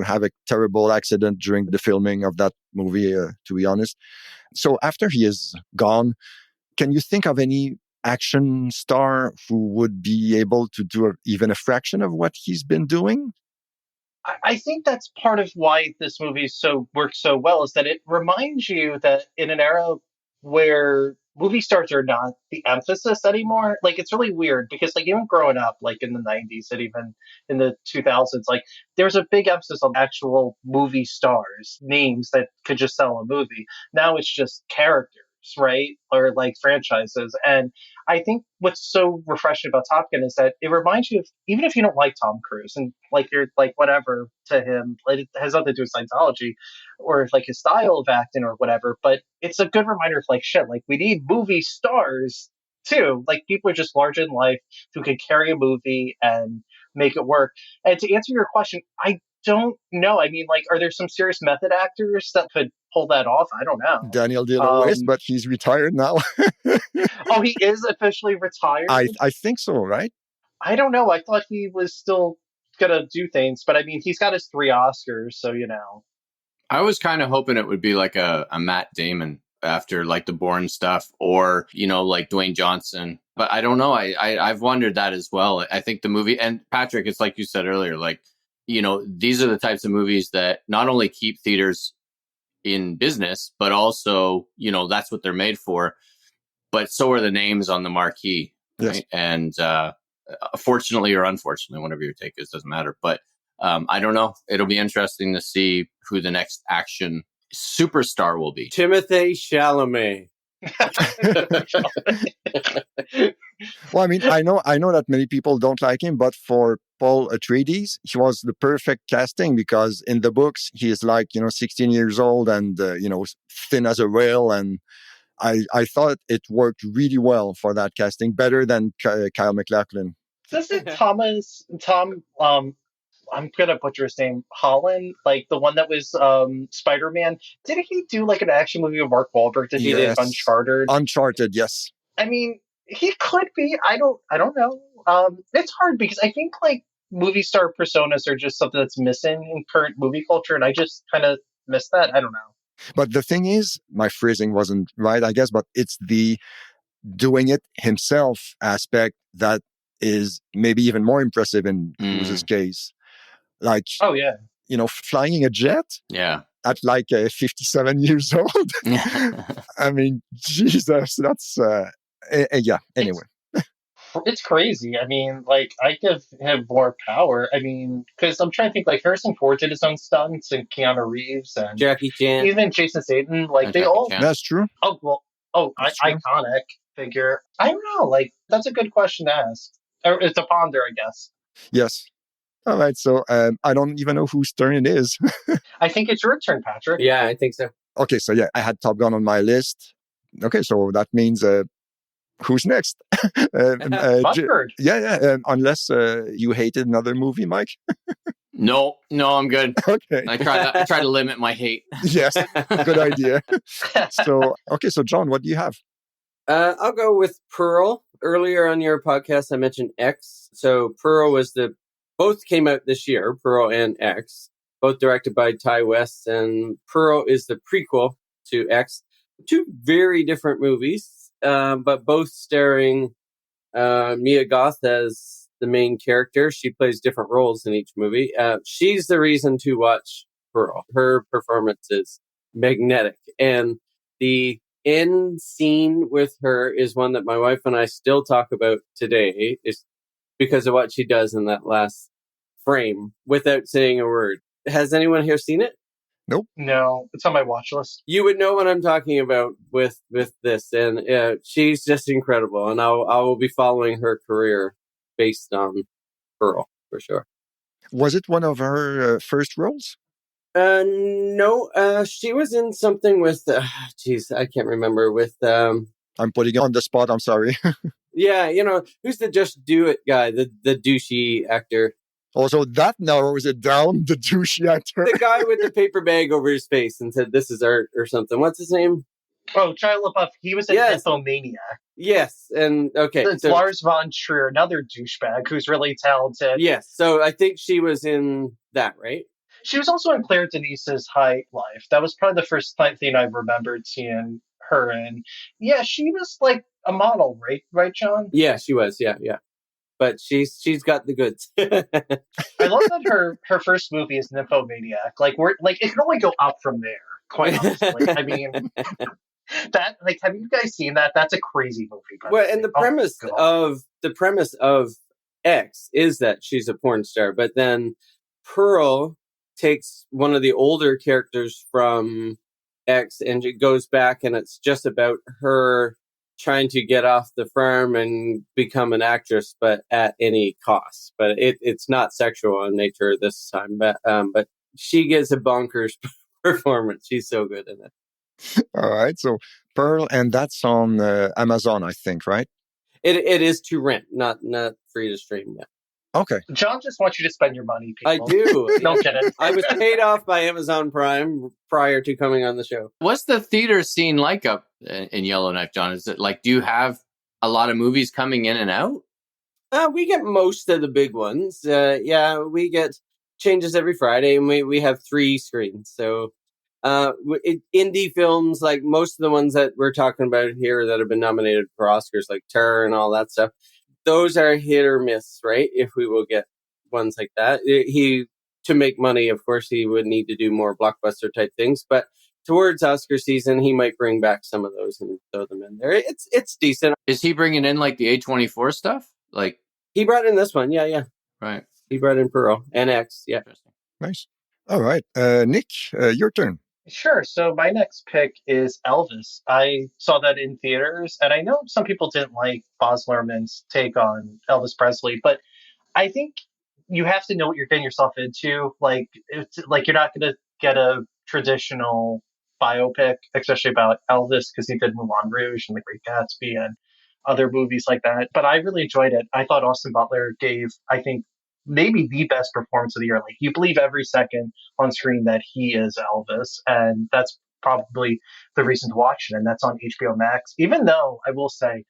have a terrible accident during the filming of that movie, to be honest. So after he is gone, can you think of any action star who would be able to do even a fraction of what he's been doing? I think that's part of why this movie works so well, is that it reminds you that in an era where movie stars are not the emphasis anymore, like it's really weird because like even growing up, like in the 90s and even in the 2000s, like there's a big emphasis on actual movie stars, names that could just sell a movie. Now it's just characters, right? Or like franchises. And I think what's so refreshing about Top Gun is that it reminds you of, even if you don't like Tom Cruise and like you're like whatever to him, like it has nothing to do with Scientology or like his style of acting or whatever, but it's a good reminder of like shit, like we need movie stars too. Like people are just larger than life who can carry a movie and make it work. And to answer your question, I don't know. I mean, like, are there some serious method actors that could pull that off? I don't know. Daniel Day-Lewis, but he's retired now. Oh, he is officially retired? I think so, right? I don't know. I thought he was still gonna do things, but I mean, he's got his 3 Oscars, so you know. I was kind of hoping it would be like a Matt Damon after like the Bourne stuff, or like Dwayne Johnson. But I don't know. I've wondered that as well. I think the movie, and Patrick, it's like you said earlier, like these are the types of movies that not only keep theaters in business, but also that's what they're made for. But so are the names on the marquee, right? Yes. And fortunately or unfortunately, whatever your take is, doesn't matter. But I don't know. It'll be interesting to see who the next action superstar will be. Timothée Chalamet. Well, I mean, I know that many people don't like him, but for Paul Atreides, he was the perfect casting because in the books he is like 16 years old and thin as a rail, and I thought it worked really well for that casting, better than Kyle MacLachlan. Doesn't Tom I'm gonna butcher his name, Holland, like the one that was Spider-Man, didn't he do like an action movie with Mark Wahlberg that he did Uncharted? Uncharted, yes. I mean, he could be. I don't know. It's hard because I think like movie star personas are just something that's missing in current movie culture, and I just kind of miss that. I don't know. But the thing is, my phrasing wasn't right, I guess, but it's the doing it himself aspect that is maybe even more impressive in Cruise's case. Like, oh yeah, flying a jet, at like 57 years old. I mean, Jesus, that's yeah. Anyway, it's crazy. I mean, like I give him more power. I mean, because I'm trying to think, like Harrison Ford did his own stunts, and Keanu Reeves, and Jackie Chan, even Jason Statham. Like they all. That's true. Oh well. Oh, iconic figure. I don't know. Like that's a good question to ask. Or it's a ponder, I guess. Yes. All right, so I don't even know whose turn it is. I think it's your turn, Patrick. Yeah, I think so. Okay, so yeah, I had Top Gun on my list. Okay, so that means who's next? Mutford. Yeah. Unless you hated another movie, Mike. No, I'm good. Okay. I try to limit my hate. Yes, good idea. So John, what do you have? I'll go with Pearl. Earlier on your podcast, I mentioned X. So both came out this year, Pearl and X, both directed by Ty West. And Pearl is the prequel to X. Two very different movies, but both starring Mia Goth as the main character. She plays different roles in each movie. She's the reason to watch Pearl. Her performance is magnetic. And the end scene with her is one that my wife and I still talk about today, is because of what she does in that last frame without saying a word. Has anyone here seen it? Nope. No, it's on my watch list. You would know what I'm talking about with this, and she's just incredible. And I will be following her career based on Pearl for sure. Was it one of her first roles? No, she was in something with, I can't remember, with, I'm putting it on the spot, I'm sorry. yeah, who's the Just Do It guy, the douchey actor? Also, that narrows it down, the douchey actor. The guy with the paper bag over his face and said, "This is art," or something. What's his name? Oh, Shia LaBeouf. He was in Nymphomaniac. Yes, and okay. It's Lars von Trier, another douchebag who's really talented. Yes, so I think she was in that, right? She was also in Claire Denise's High Life. That was probably the first thing I remembered seeing her in. Yeah, she was like a model, right? Right, John? Yeah, she was. Yeah. But she's got the goods. I love that her first movie is Nymphomaniac. It can only go up from there. Quite honestly, I mean, that have you guys seen that? That's a crazy movie. Well, and the premise of X is that she's a porn star, but then Pearl takes one of the older characters from X and it goes back, and it's just about her trying to get off the farm and become an actress, but at any cost. But it's not sexual in nature this time. But she gives a bonkers performance. She's so good in it. All right, so Pearl, and that's on Amazon, I think, right? It is to rent, not free to stream yet. Okay. John just wants you to spend your money, people. I do. Don't get it. I was paid off by Amazon Prime prior to coming on the show. What's the theater scene like up in Yellowknife, John? Is it like, do you have a lot of movies coming in and out? We get most of the big ones. We get changes every Friday, and we have 3 screens. So indie films, like most of the ones that we're talking about here that have been nominated for Oscars, like Terror and all that stuff, those are hit or miss, right? If we will get ones like that. To make money, of course, he would need to do more blockbuster type things. But towards Oscar season, he might bring back some of those and throw them in there. It's decent. Is he bringing in like the A24 stuff? Like he brought in this one, yeah. Right. He brought in Pearl and X, yeah. Nice. All right, Nick, your turn. Sure. So my next pick is Elvis. I saw that in theaters, and I know some people didn't like Baz Luhrmann's take on Elvis Presley, but I think you have to know what you're getting yourself into. Like, it's like you're not going to get a traditional biopic, especially about Elvis, because he did Moulin Rouge and The Great Gatsby and other movies like that. But I really enjoyed it. I thought Austin Butler gave, I think, maybe the best performance of the year. Like, you believe every second on screen that he is Elvis, and that's probably the reason to watch it. And that's on HBO Max. Even though I will say,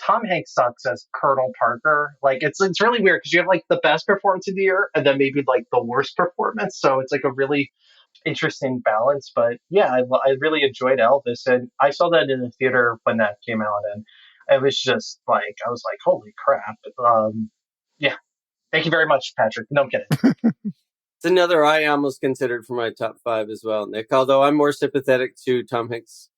Tom Hanks sucks as Colonel Parker. Like, it's really weird because you have like the best performance of the year and then maybe like the worst performance. So it's like a really interesting balance. But yeah, I really enjoyed Elvis, and I saw that in the theater when that came out, and it was just like, I was like, holy crap. Yeah. Thank you very much, Patrick. No, I'm kidding. It's another I almost considered for my top 5 as well, Nick. Although I'm more sympathetic to Tom Hanks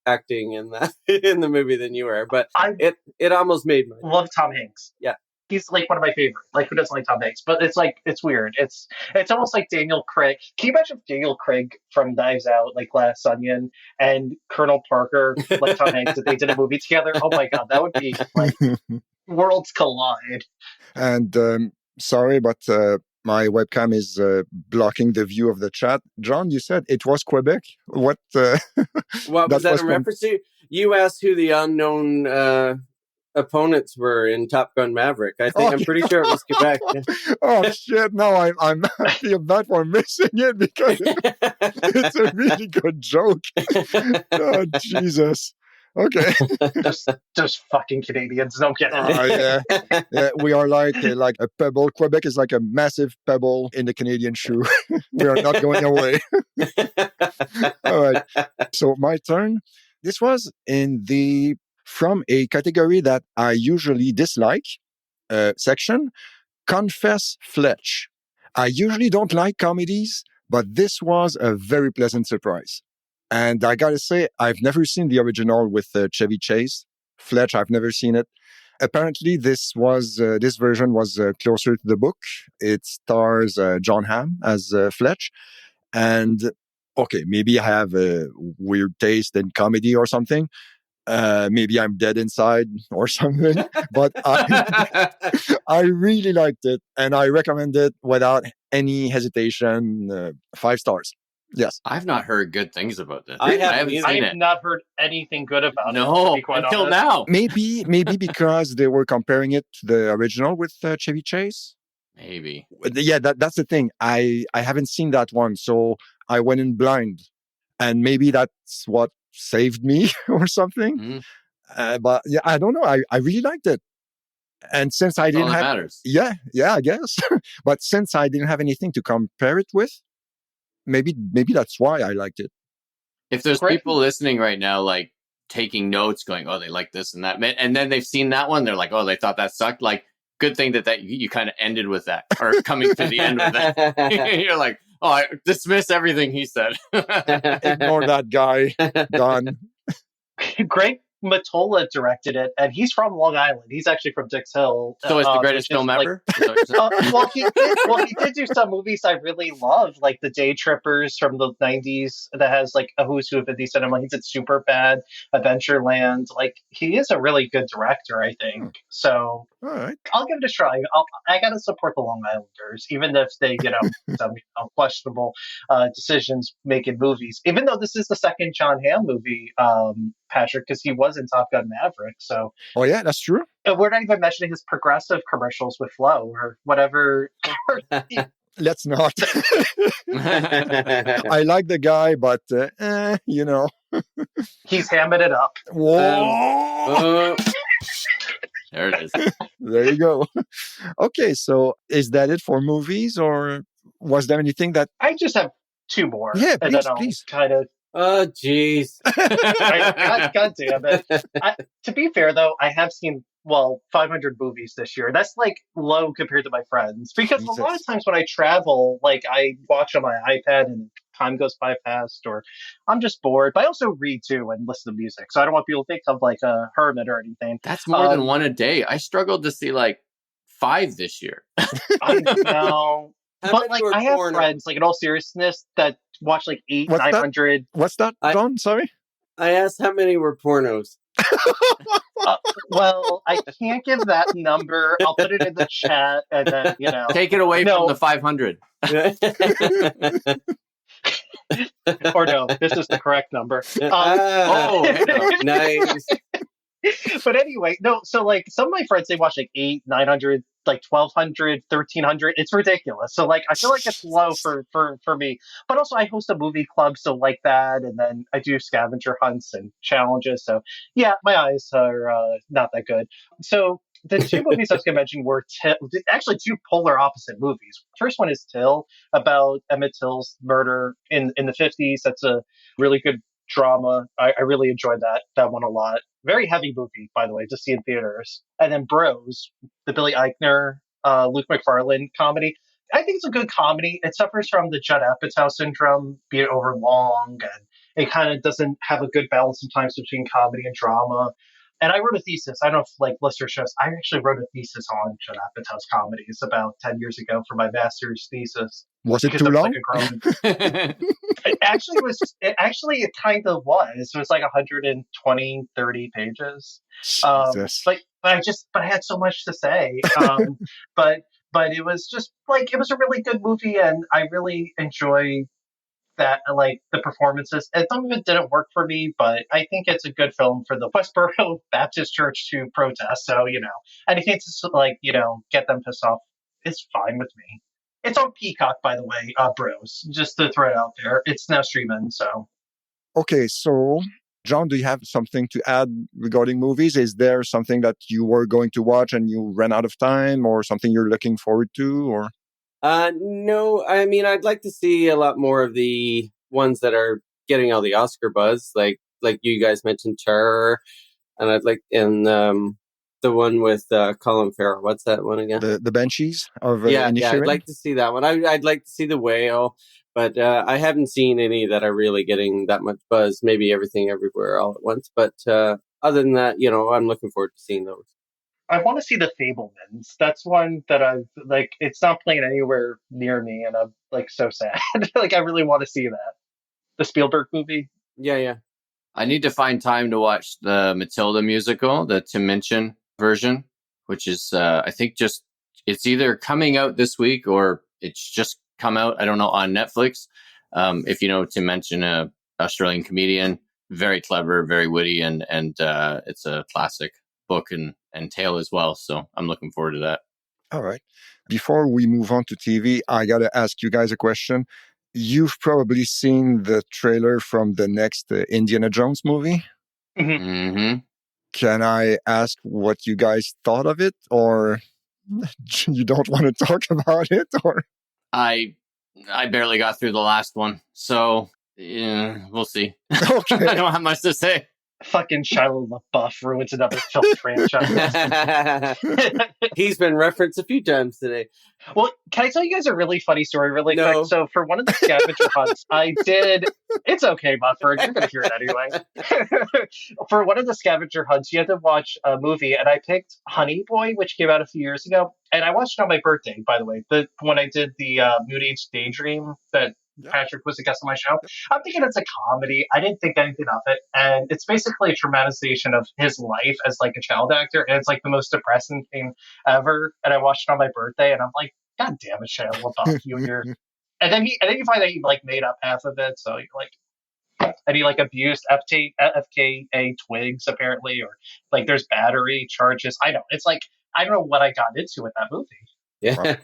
acting in the movie than you are, but it almost made me love Tom Hanks. Yeah, he's like one of my favorites. Like, who doesn't like Tom Hanks? But it's like, it's weird. It's almost like Daniel Craig. Can you imagine if Daniel Craig from Knives Out, like Glass Onion, and Colonel Parker, like Tom Hanks, if they did a movie together? Oh my god, that would be like worlds collide. And sorry, but my webcam is blocking the view of the chat. John, you said it was Quebec. What? What was that in reference to? You asked who the unknown opponents were in Top Gun Maverick. I'm pretty sure it was Quebec. Oh shit! No, I feel bad for missing it because it's a really good joke. Oh Jesus! Okay. Those fucking Canadians don't get it. Yeah, we are like a pebble. Quebec is like a massive pebble in the Canadian shoe. We are not going away. All right. So my turn. This was from a category that I usually dislike section. Confess Fletch. I usually don't like comedies, but this was a very pleasant surprise. And I gotta say, I've never seen the original with Chevy Chase. Fletch, I've never seen it. Apparently, this version was closer to the book. It stars John Hamm as Fletch. And okay, maybe I have a weird taste in comedy or something. Maybe I'm dead inside or something, but I really liked it and I recommend it without any hesitation. 5 stars. Yes. I've not heard good things about this. I haven't either. seen I've it. not heard anything good about it. To No, be quite until honest. now. Maybe because they were comparing it to the original with Chevy Chase. Maybe. Yeah, that's the thing. I haven't seen that one, so I went in blind, and maybe that's what saved me or something. Mhm. But yeah, I don't know. I really liked it, and since I That's all didn't that have, matters. yeah, I guess. But since I didn't have anything to compare it with, maybe that's why I liked it. If there's Great. people listening right now, like taking notes, going, "Oh, they like this and that," and then they've seen that one, they're like, "Oh, they thought that sucked." Like, good thing that you kind of ended with that, or coming to the end with that. You're like, "Oh, I dismiss everything he said." Ignore that guy. Done. Greg Matola directed it, and he's from Long Island. He's actually from Dix Hill. So it's the greatest which is film like- ever. Is that what you're saying? he did do some movies I really love, like The Day Trippers from the 90s that has like a who's who of indie cinema. He's at Superbad, Adventureland. Like, he is a really good director, I think. So All right. I'll give it a try. I gotta support the Long Islanders, even if they, some questionable decisions making movies. Even though this is the second John Hamm movie, Patrick, because he was in Top Gun Maverick. So, Oh yeah, that's true. we're not even mentioning his progressive commercials with Flo or whatever. Let's not. I like the guy, but He's hamming it up. Whoa. There it is. There you go. Okay, so is that it for movies, or was there anything that? I just have 2 more. Yeah, and then please, I'll please. kind of. Oh, jeez. God damn it. To be fair, though, I have seen, 500 movies this year. That's like low compared to my friends. Because a lot of Jesus. times when I travel, like I watch on my iPad and time goes by fast, or I'm just bored. But I also read too and listen to music. So I don't want people to think I'm like a hermit or anything. That's more than one a day. I struggled to see like 5 this year. I know. How But many like, were I have porno? friends, like in all seriousness, that watch like 800, What's that? 900. What's that, Don? Sorry. I asked how many were pornos. Well, I can't give that number. I'll put it in the chat, and then Take it away No. from the 500. or no, this is the correct number. Nice. But anyway, no. So like, some of my friends, they watch like 800, 900, like 1200, 1300. It's ridiculous. So like, I feel like it's low for me. But also, I host a movie club, so like that, and then I do scavenger hunts and challenges. So yeah, my eyes are not that good. So the 2 movies I was going to mention were actually 2 polar opposite movies. First one is Till, about Emmett Till's murder in the 50s. That's a really good drama. I really enjoyed that one a lot. Very heavy movie, by the way, to see in theaters. And then Bros, the Billy Eichner, Luke McFarlane comedy. I think it's a good comedy. It suffers from the Judd Apatow syndrome, being over long, and it kind of doesn't have a good balance sometimes between comedy and drama. And I wrote a thesis. I don't know if like listeners knows, I actually wrote a thesis on Judd Apatow's comedies about 10 years ago for my master's thesis. Was it Because too I was long? like a grown It kind of was. It was like 120, 30 pages. Jesus. But I had so much to say. But it was just like, it was a really good movie, and I really enjoyed that, like the performances. And some of it didn't work for me, but I think it's a good film for the Westboro Baptist Church to protest. So, anything to like, get them pissed off is fine with me. It's on Peacock, by the way, Bros. Just to throw it out there. It's now streaming, so. Okay, so John, do you have something to add regarding movies? Is there something that you were going to watch and you ran out of time, or something you're looking forward to? Or No, I mean, I'd like to see a lot more of the ones that are getting all the Oscar buzz, like you guys mentioned, Terror, and the one with Colin Farrell. What's that one again? the Banshees of Yeah, Inisherin? I'd like to see that one. I'd like to see The Whale, but I haven't seen any that are really getting that much buzz. Maybe Everything Everywhere All at Once, but other than that, I'm looking forward to seeing those. I want to see The Fablemans. That's one that I've like. It's not playing anywhere near me, and I'm like so sad. Like I really want to see that. The Spielberg movie. Yeah. I need to find time to watch the Matilda musical, the Tim Minchin version, which is, I think it's either coming out this week or it's just come out, I don't know, on Netflix. If you know Tim Minchin, a Australian comedian, very clever, very witty, and it's a classic book and tale as well. So I'm looking forward to that. All right. Before we move on to TV, I got to ask you guys a question. You've probably seen the trailer from the next Indiana Jones movie. Mm-hmm. Can I ask what you guys thought of it, or you don't want to talk about it? Or I barely got through the last one, so we'll see. Okay. I don't have much to say. Fucking Shia LaBeouf ruins another film franchise. He's been referenced a few times today. Well, can I tell you guys a really funny story really No. quick? So for one of the scavenger hunts, I did... It's okay, Mutford. You're going to hear it anyway. For one of the scavenger hunts, you had to watch a movie, and I picked Honey Boy, which came out a few years ago. And I watched it on my birthday, by the way, when I did the Mood Age Daydream that Patrick was a guest on my show. I'm thinking it's a comedy. I didn't think anything of it. And it's basically a dramatization of his life as like a child actor. And it's like the most depressing thing ever. And I watched it on my birthday and I'm like, God damn it, Shia LaBeouf, you and your... And then you find that he like made up half of it. So you're like, and he like abused FKA twigs apparently, or like there's battery charges. I don't know what I got into with that movie. Yeah.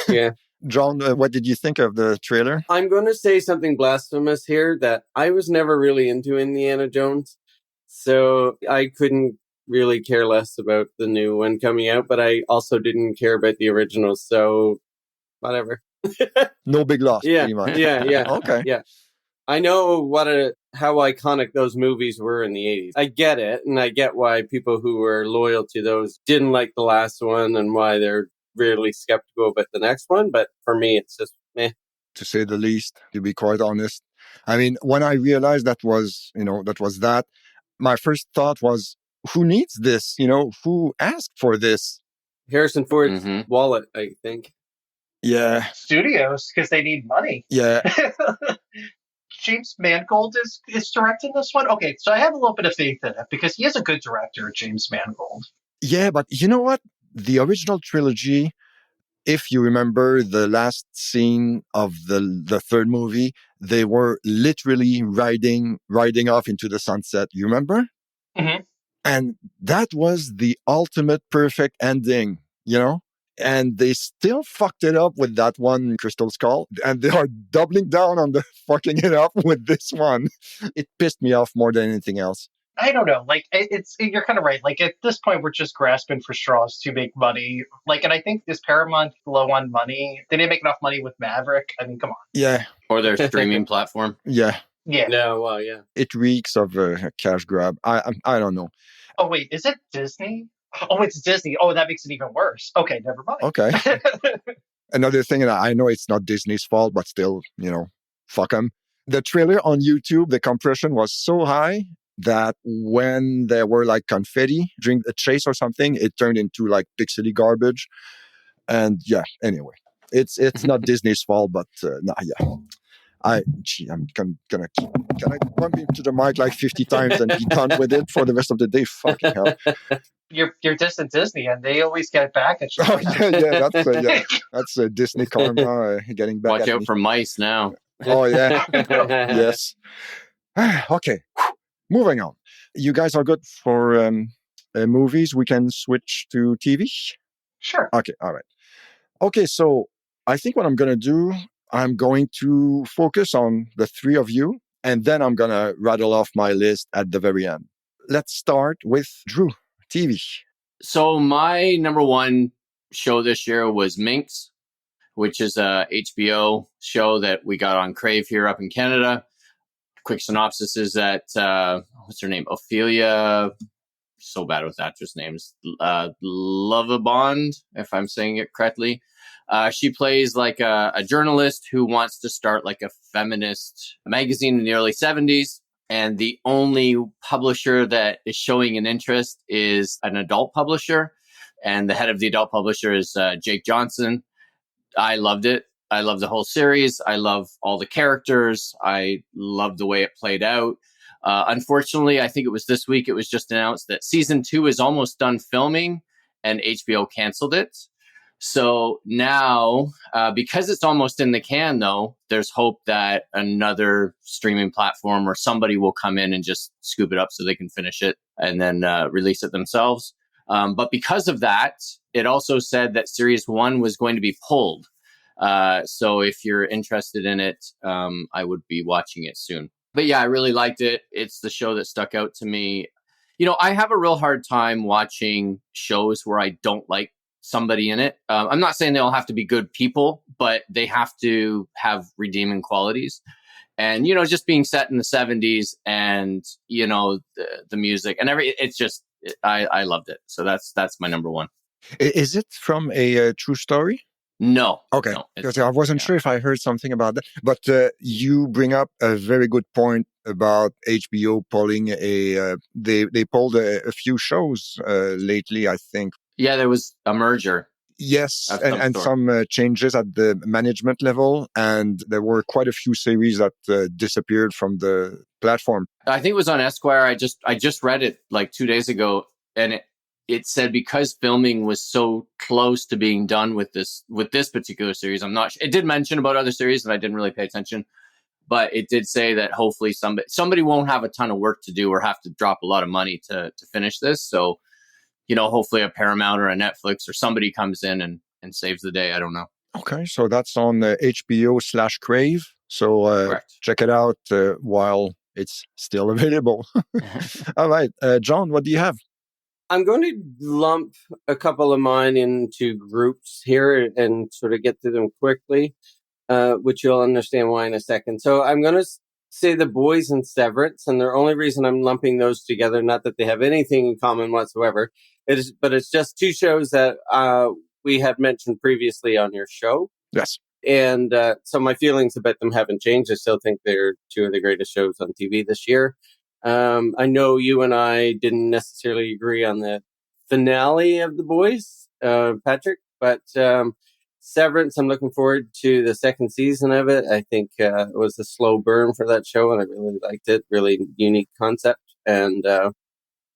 Yeah. John, what did you think of the trailer? I'm going to say something blasphemous here, that I was never really into Indiana Jones. So I couldn't really care less about the new one coming out, but I also didn't care about the original. So whatever. No big loss, Yeah. pretty much. Yeah. Okay. Yeah. I know how iconic those movies were in the 80s. I get it. And I get why people who were loyal to those didn't like the last one and why they're really skeptical about the next one. But for me, it's just meh. To say the least, to be quite honest. I mean, when I realized that was that, my first thought was, who needs this? Who asked for this? Harrison Ford's wallet, I think. Yeah. Studios, because they need money. Yeah. James Mangold is directing this one. Okay, so I have a little bit of faith in it because he is a good director, James Mangold. Yeah, but you know what? The original trilogy, if you remember the last scene of the third movie, they were literally riding off into the sunset. You remember? Mm-hmm. And that was the ultimate perfect ending, And they still fucked it up with that one Crystal Skull. And they are doubling down on the fucking it up with this one. It pissed me off more than anything else. I don't know. Like, you're kind of right. Like, at this point, we're just grasping for straws to make money. Like, and I think is Paramount low on money? They didn't make enough money with Maverick. I mean, come on. Yeah. Or their streaming platform. Yeah. Yeah. No, well, yeah. It reeks of a cash grab. I don't know. Oh, wait. Is it Disney? Oh, it's Disney. Oh, that makes it even worse. Okay, never mind. Okay. Another thing, and I know it's not Disney's fault, but still, fuck them. The trailer on YouTube, the compression was so high that when there were like confetti during the chase or something, it turned into like pixely garbage. And yeah, anyway, it's not Disney's fault, but yeah. I'm gonna keep. Can I bump into the mic like 50 times and be done with it for the rest of the day? Fucking hell. You're dissing Disney, and they always get back at you. Oh, that's a Disney karma getting back. Watch at out me. for mice now. Oh yeah, yes. Okay, moving on. You guys are good for movies. We can switch to TV. Sure. Okay, all right. Okay, so I think what I'm gonna do, I'm going to focus on the three of you And then I'm going to rattle off my list at the very end. Let's start with Drew, TV. So my number one show this year was Minx, which is a HBO show that we got on Crave here up in Canada. Quick synopsis is that, what's her name? Ophelia, so bad with actress names, Lovabond, if I'm saying it correctly. She plays like a journalist who wants to start like a feminist magazine in the early 70s. And the only publisher that is showing an interest is an adult publisher. And the head of the adult publisher is Jake Johnson. I loved it. I love the whole series. I love all the characters. I love the way it played out. Unfortunately, I think it was this week, it was just announced that season 2 is almost done filming and HBO canceled it. So now, because it's almost in the can, though, there's hope that another streaming platform or somebody will come in and just scoop it up so they can finish it and then release it themselves. But because of that, it also said that series 1 was going to be pulled. So if you're interested in it, I would be watching it soon. But yeah, I really liked it. It's the show that stuck out to me. You know, I have a real hard time watching shows where I don't like somebody in it. I'm not saying they all have to be good people, but they have to have redeeming qualities. And, you know, just being set in the 70s and, you know, the music and it's just, I loved it. So that's my number one. Is it from a true story? No. Okay. No, Because I wasn't sure if I heard something about that. But you bring up a very good point about HBO pulling they pulled a few shows lately, I think. Yeah, there was a merger. Yes, and some changes at the management level. And there were quite a few series that disappeared from the platform. I think it was on Esquire. I just read it like 2 days ago. And it said because filming was so close to being done with this particular series, I'm not sure. It did mention about other series and I didn't really pay attention, but it did say that hopefully somebody won't have a ton of work to do or have to drop a lot of money to finish this. So, you know, hopefully a Paramount or a Netflix or somebody comes in and saves the day. I don't know. Okay, so that's on HBO/Crave. So check it out while it's still available. All right, John, what do you have? I'm going to lump a couple of mine into groups here and sort of get to them quickly, which you'll understand why in a second. So I'm going to say The Boys and Severance, and the only reason I'm lumping those together, not that they have anything in common whatsoever, but it's just two shows that we had mentioned previously on your show. Yes. And so my feelings about them haven't changed. I still think they're two of the greatest shows on TV this year. I know you and I didn't necessarily agree on the finale of The Boys, Patrick, but Severance, I'm looking forward to the second season of it. I think it was a slow burn for that show, and I really liked it. Really unique concept, and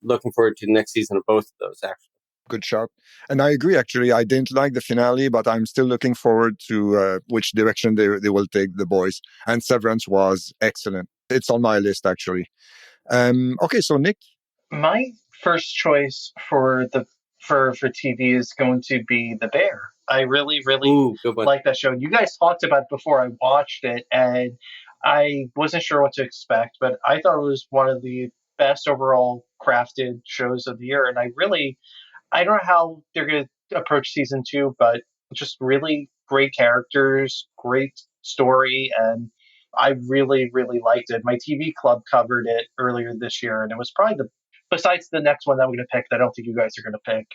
looking forward to the next season of both of those, actually. Good shot. And I agree, actually. I didn't like the finale, but I'm still looking forward to which direction they will take The Boys. And Severance was excellent. It's on my list, actually. Okay, so Nick? My first choice for TV is going to be The Bear. I really like that show. You guys talked about it before I watched it, and I wasn't sure what to expect, but I thought it was one of the best overall crafted shows of the year. And I don't know how they're going to approach season 2, but just really great characters, great story, and I really liked it. My TV club covered it earlier this year, and it was probably besides the next one that I'm going to pick, that I don't think you guys are going to pick,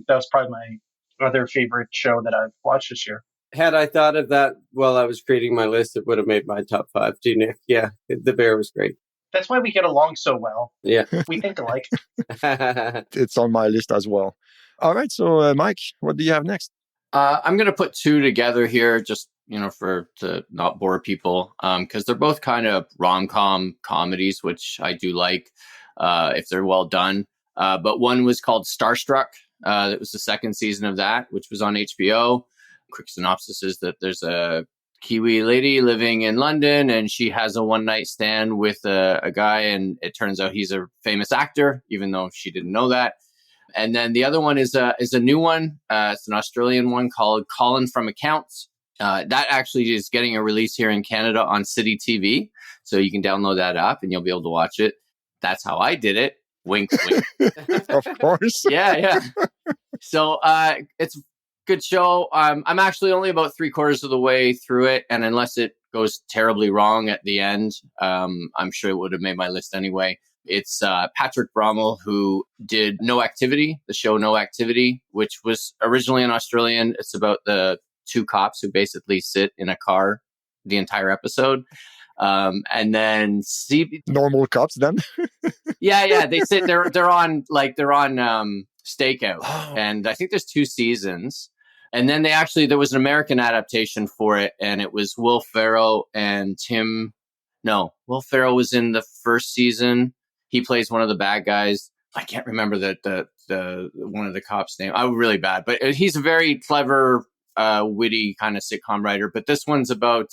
that was probably my other favorite show that I've watched this year. Had I thought of that while I was creating my list, it would have made my top 5 too, Nick. Yeah, The Bear was great. That's why we get along so well. Yeah. We think alike. It's on my list as well. All right, so Mike, what do you have next? I'm going to put two together here just, you know, to not bore people, because they're both kind of rom-com comedies, which I do like if they're well done. But one was called Starstruck. It was the second season of that, which was on HBO. Quick synopsis is that there's a Kiwi lady living in London, and she has a one-night stand with a guy, and it turns out he's a famous actor, even though she didn't know that. And then the other one is a new one. It's an Australian one called Colin from Accounts. That actually is getting a release here in Canada on City TV. So you can download that app and you'll be able to watch it. That's how I did it. Wink, wink. Of course. Yeah. So it's a good show. I'm actually only about 3/4 of the way through it. And unless it goes terribly wrong at the end, I'm sure it would have made my list anyway. It's Patrick Brommel, who did No Activity, the show No Activity, which was originally an Australian. It's about the two cops who basically sit in a car the entire episode. And then Normal cops then. yeah, they sit. They're on Stakeout, and I think there's 2 seasons. And then there was an American adaptation for it, and it was Will Ferrell and Will Ferrell was in the first season. He plays one of the bad guys. I can't remember the one of the cops' name. I'm really bad, but he's a very clever, witty kind of sitcom writer. But this one's about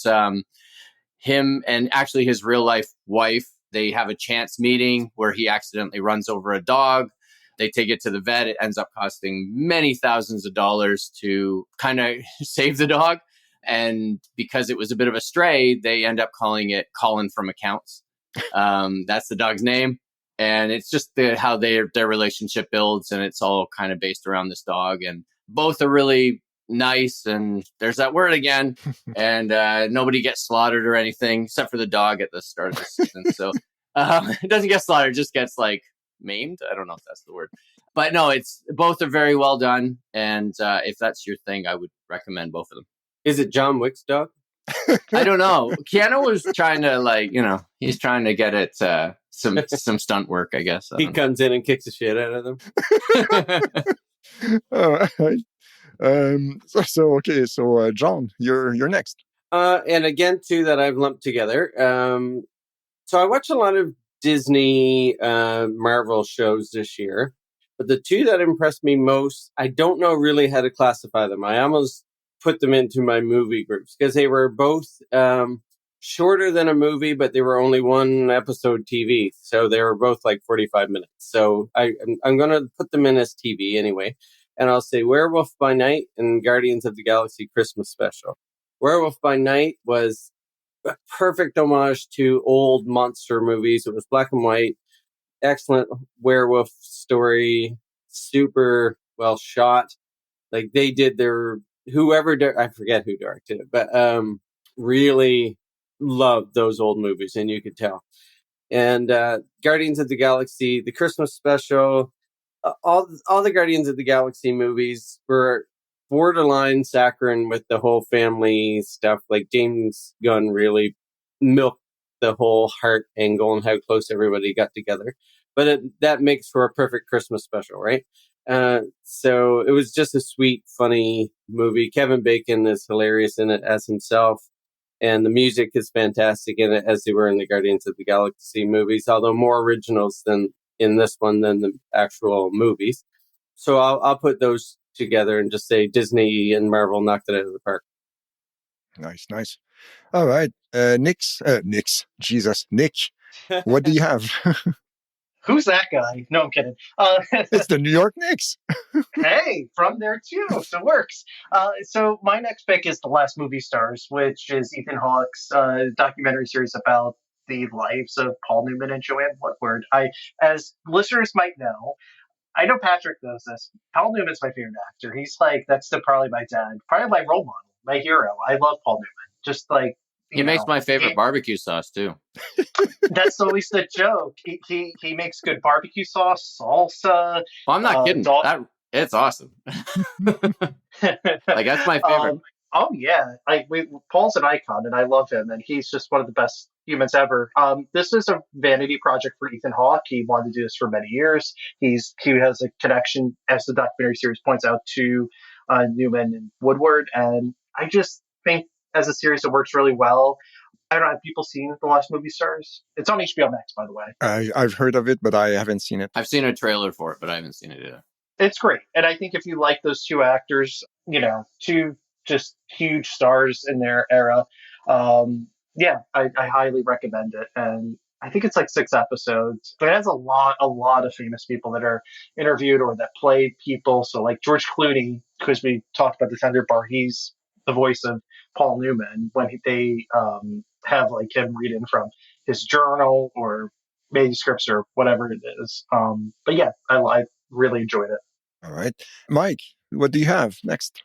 him and actually his real life wife. They have a chance meeting where he accidentally runs over a dog. They take it to the vet. It ends up costing many thousands of dollars to kind of save the dog. And because it was a bit of a stray, they end up calling it Colin from Accounts. That's the dog's name. And it's just how their relationship builds. And it's all kind of based around this dog. And both are really nice. And there's that word again. And nobody gets slaughtered or anything, except for the dog at the start of the season. So it doesn't get slaughtered, just gets like maimed. I don't know if that's the word. But no, both are very well done. And if that's your thing, I would recommend both of them. Is it John Wick's dog? I don't know. Keanu was trying to he's trying to get it some stunt work, I guess. He comes in and kicks the shit out of them. All right. So John, you're next. And again, 2 that I've lumped together. So I watched a lot of Disney Marvel shows this year, but the 2 that impressed me most, I don't know really how to classify them. I almost put them into my movie groups because they were both shorter than a movie, but they were only 1 episode TV. So they were both like 45 minutes. So I'm going to put them in as TV anyway. And I'll say Werewolf by Night and Guardians of the Galaxy Christmas Special. Werewolf by Night was a perfect homage to old monster movies. It was black and white, excellent werewolf story, super well shot. Like they did I forget who directed it, but really loved those old movies, and you could tell. And Guardians of the Galaxy, the Christmas Special, all the Guardians of the Galaxy movies were borderline saccharine with the whole family stuff. Like James Gunn really milked the whole heart angle and how close everybody got together. But that makes for a perfect Christmas special, right? So it was just a sweet, funny movie. Kevin Bacon is hilarious in it as himself. And the music is fantastic in it, as they were in the Guardians of the Galaxy movies, although more originals than in this one than the actual movies. So I'll put those together and just say Disney and Marvel knocked it out of the park. Nice. All right. Nick, what do you have? Who's that guy? No, I'm kidding. It's the New York Knicks. Hey, from there too, so it works. So my next pick is The Last Movie Stars, which is Ethan Hawke's documentary series about the lives of Paul Newman and Joanne Woodward. As listeners might know, I know Patrick knows this. Paul Newman's my favorite actor. He's probably my dad, probably my role model, my hero. I love Paul Newman. Just like he makes my favorite barbecue sauce too. That's always the joke. He makes good barbecue sauce, salsa. Well, I'm not kidding. It's awesome. Like that's my favorite. Oh yeah, Paul's an icon, and I love him, and he's just one of the best humans ever. This is a vanity project for Ethan Hawke. He wanted to do this for many years. He has a connection, as the documentary series points out, to Newman and Woodward, and I just think as a series it works really well. I don't know, have people seen The Last Movie Stars? It's on HBO Max, by the way. I've heard of it, but I haven't seen it. I've seen a trailer for it, but I haven't seen it yet. It's great. And I think if you like those 2 actors, two just huge stars in their era, I highly recommend it. And I think it's like 6 episodes, but it has a lot of famous people that are interviewed or that played people. So like George Clooney, because we talked about the Tender Bar, he's the voice of Paul Newman when they have like him read in from his journal or manuscripts or whatever it is. But yeah, I really enjoyed it. All right. Mike, what do you have next?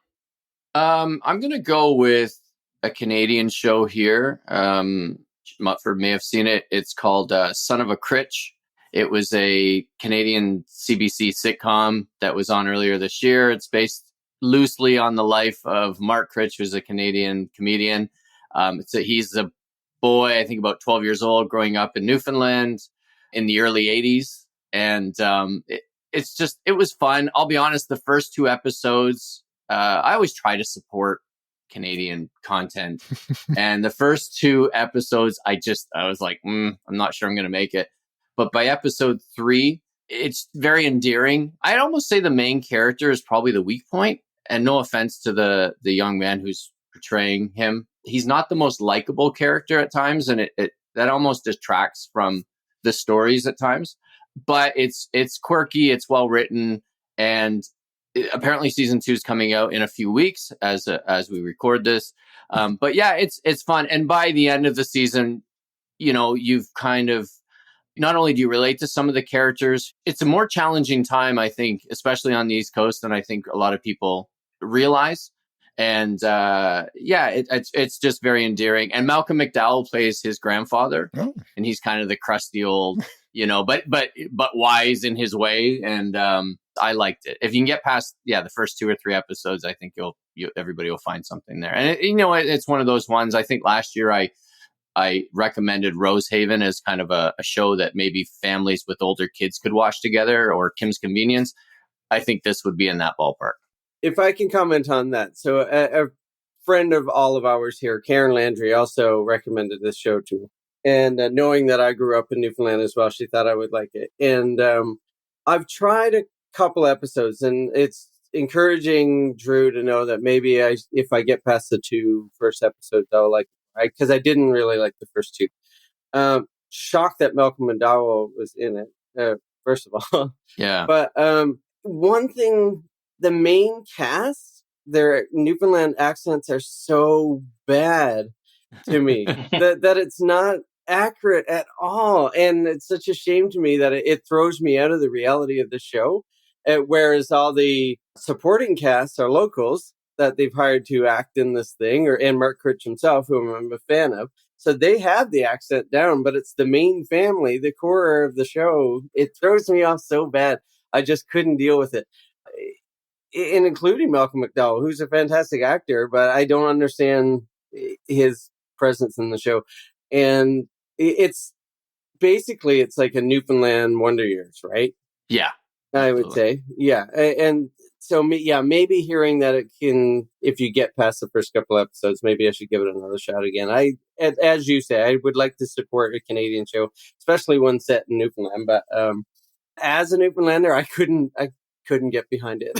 I'm going to go with a Canadian show here. Mutford may have seen it. It's called Son of a Critch. It was a Canadian CBC sitcom that was on earlier this year. It's based loosely on the life of Mark Critch, who's a Canadian comedian. He's a boy, I think about 12 years old, growing up in Newfoundland in the early 80s. And it was fun. I'll be honest, the first two episodes, I always try to support Canadian content. And the first two episodes, I was like, I'm not sure I'm going to make it. But by episode 3, it's very endearing. I'd almost say the main character is probably the weak point. And no offense to the young man who's portraying him. He's not the most likable character at times. And that almost detracts from the stories at times. But it's quirky, it's well written, and apparently season 2 is coming out in a few weeks as we record this. But yeah, it's fun. And by the end of the season, you've kind of, not only do you relate to some of the characters, it's a more challenging time, I think, especially on the East Coast than I think a lot of people realize. And it's just very endearing. And Malcolm McDowell plays his grandfather, and he's kind of the crusty old, but wise in his way. And I liked it. If you can get past the first 2 or 3 episodes, I think everybody will find something there. And it's one of those ones. I think last year I recommended Rosehaven as kind of a show that maybe families with older kids could watch together, or Kim's Convenience. I think this would be in that ballpark. If I can comment on that. So a friend of all of ours here, Karen Landry, also recommended this show to me. And knowing that I grew up in Newfoundland as well, she thought I would like it. And I've tried a couple episodes, and it's encouraging Drew to know that maybe if I get past the 2 first episodes, I'll like it. Right? Because I didn't really like the first 2. Shocked that Malcolm McDowell was in it, first of all. Yeah. But one thing, the main cast, their Newfoundland accents are so bad to me that it's not accurate at all. And it's such a shame to me that it throws me out of the reality of the show. Whereas all the supporting casts are locals that they've hired to act in this thing, and Mark Critch himself, whom I'm a fan of. So they have the accent down, but it's the main family, the core of the show. It throws me off so bad. I just couldn't deal with it. And including Malcolm McDowell, who's a fantastic actor, but I don't understand his presence in the show. And it's like a Newfoundland Wonder Years, right? Yeah. I would say. Yeah. And so, maybe hearing that it can, if you get past the first couple episodes, maybe I should give it another shot again. As you say, I would like to support a Canadian show, especially one set in Newfoundland. But as a Newfoundlander, I couldn't get behind it.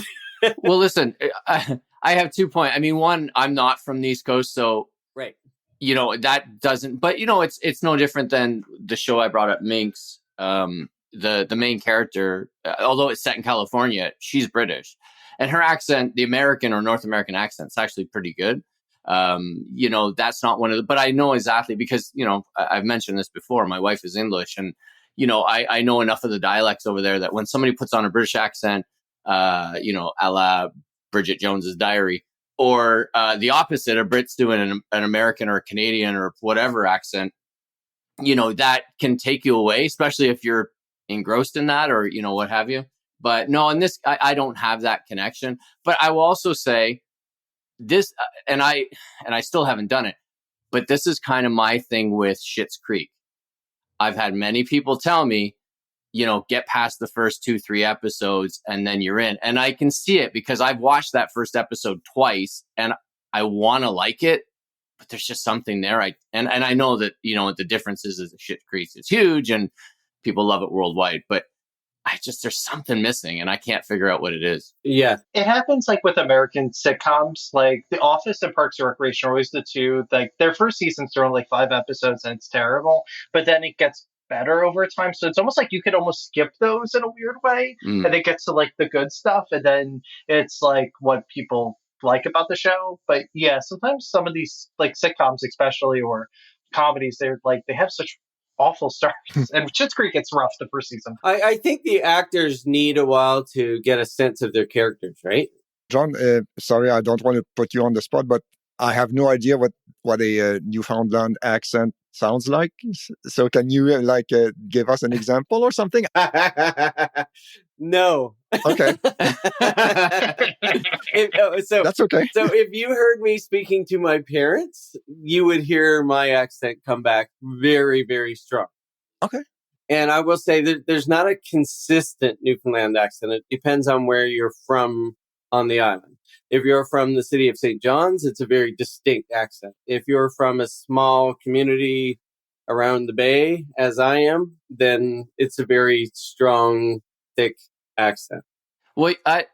Well, listen, I have 2 points. I mean, one, I'm not from the East Coast, so right. That doesn't. But it's no different than the show I brought up, Minx. The main character, although it's set in California, she's British, and her accent, the American or North American accent, is actually pretty good. That's not one of the, but I know exactly because, I've mentioned this before. My wife is English, and, I know enough of the dialects over there that when somebody puts on a British accent, a la Bridget Jones's Diary, or the opposite, a Brit's doing an American or a Canadian or whatever accent, that can take you away, especially if you're engrossed in that or, what have you. But no, in this, I don't have that connection. But I will also say this, and I still haven't done it, but this is kind of my thing with Schitt's Creek. I've had many people tell me, get past the first 2-3 episodes and then you're in. And I can see it because I've watched that first episode twice and I want to like it, but there's just something there. And I know that, the difference is that Schitt's Creek is huge and people love it worldwide, but there's something missing and I can't figure out what it is. Yeah. It happens like with American sitcoms, like The Office and Parks and Recreation are always the two. Like their first seasons are only like 5 episodes and it's terrible, but then it gets better over time. So it's almost like you could almost skip those in a weird way and it gets to like the good stuff. And then it's like what people like about the show. But yeah, sometimes some of these like sitcoms, especially or comedies, they're like they have such awful starts. And Schitt's Creek gets rough the first season. I think the actors need a while to get a sense of their characters, right? John, sorry, I don't want to put you on the spot, but I have no idea what a Newfoundland accent sounds like. So can you give us an example or something? No. Okay. That's okay. So if you heard me speaking to my parents, you would hear my accent come back very, very strong. Okay. And I will say that there's not a consistent Newfoundland accent. It depends on where you're from on the island. If you're from the city of St. John's, it's a very distinct accent. If you're from a small community around the bay, as I am, then it's a very strong, thick accent. Well, I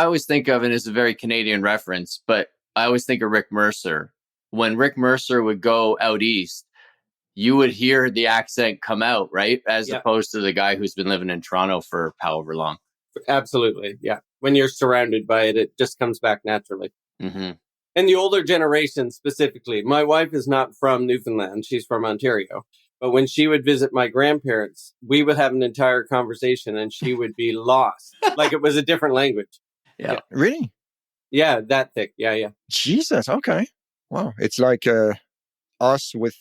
always think of it as a very Canadian reference, but I always think of Rick Mercer. When Rick Mercer would go out east, you would hear the accent come out, right? As opposed to the guy who's been living in Toronto for however long. Absolutely, yeah. When you're surrounded by it, it just comes back naturally. Mm-hmm. And the older generation specifically. My wife is not from Newfoundland. She's from Ontario. But when she would visit my grandparents, we would have an entire conversation and she would be lost. Like it was a different language. Yeah. Really? Yeah, that thick. Yeah. Jesus, okay. Wow. It's like us with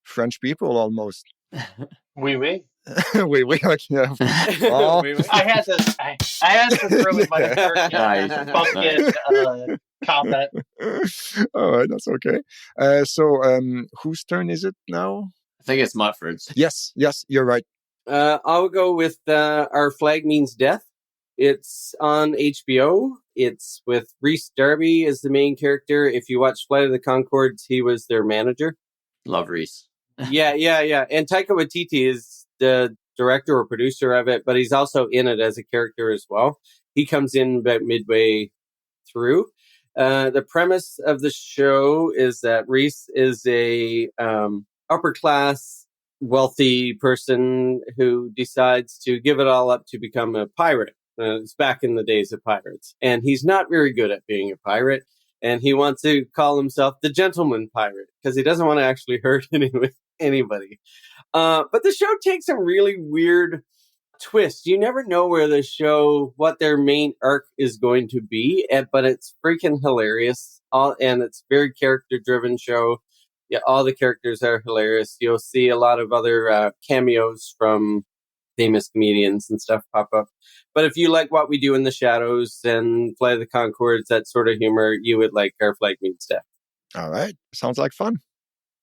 French people almost. Oui. Wait, like, yeah. Oh. I had to throw in my bumpkin comment. All right, that's okay. So whose turn is it now? I think it's Mutford's. Yes, you're right. I'll go with Our Flag Means Death. It's on HBO. It's with Rhys Darby as the main character. If you watch Flight of the Conchords, he was their manager. Love Rhys. Yeah. And Taika Waititi is the director or producer of it, but he's also in it as a character as well. He comes in about midway through. The premise of the show is that Rhys is a upper class, wealthy person who decides to give it all up to become a pirate. It's back in the days of pirates. And he's not very good at being a pirate. And he wants to call himself the gentleman pirate because he doesn't want to actually hurt anybody. But the show takes some really weird twists. You never know what their main arc is going to be, but it's freaking hilarious. And it's very character-driven show. Yeah, all the characters are hilarious. You'll see a lot of other cameos from famous comedians and stuff pop up. But if you like What We Do in the Shadows and Flight of the Conchords, that sort of humor, you would like Our Flag Means Death. All right, sounds like fun.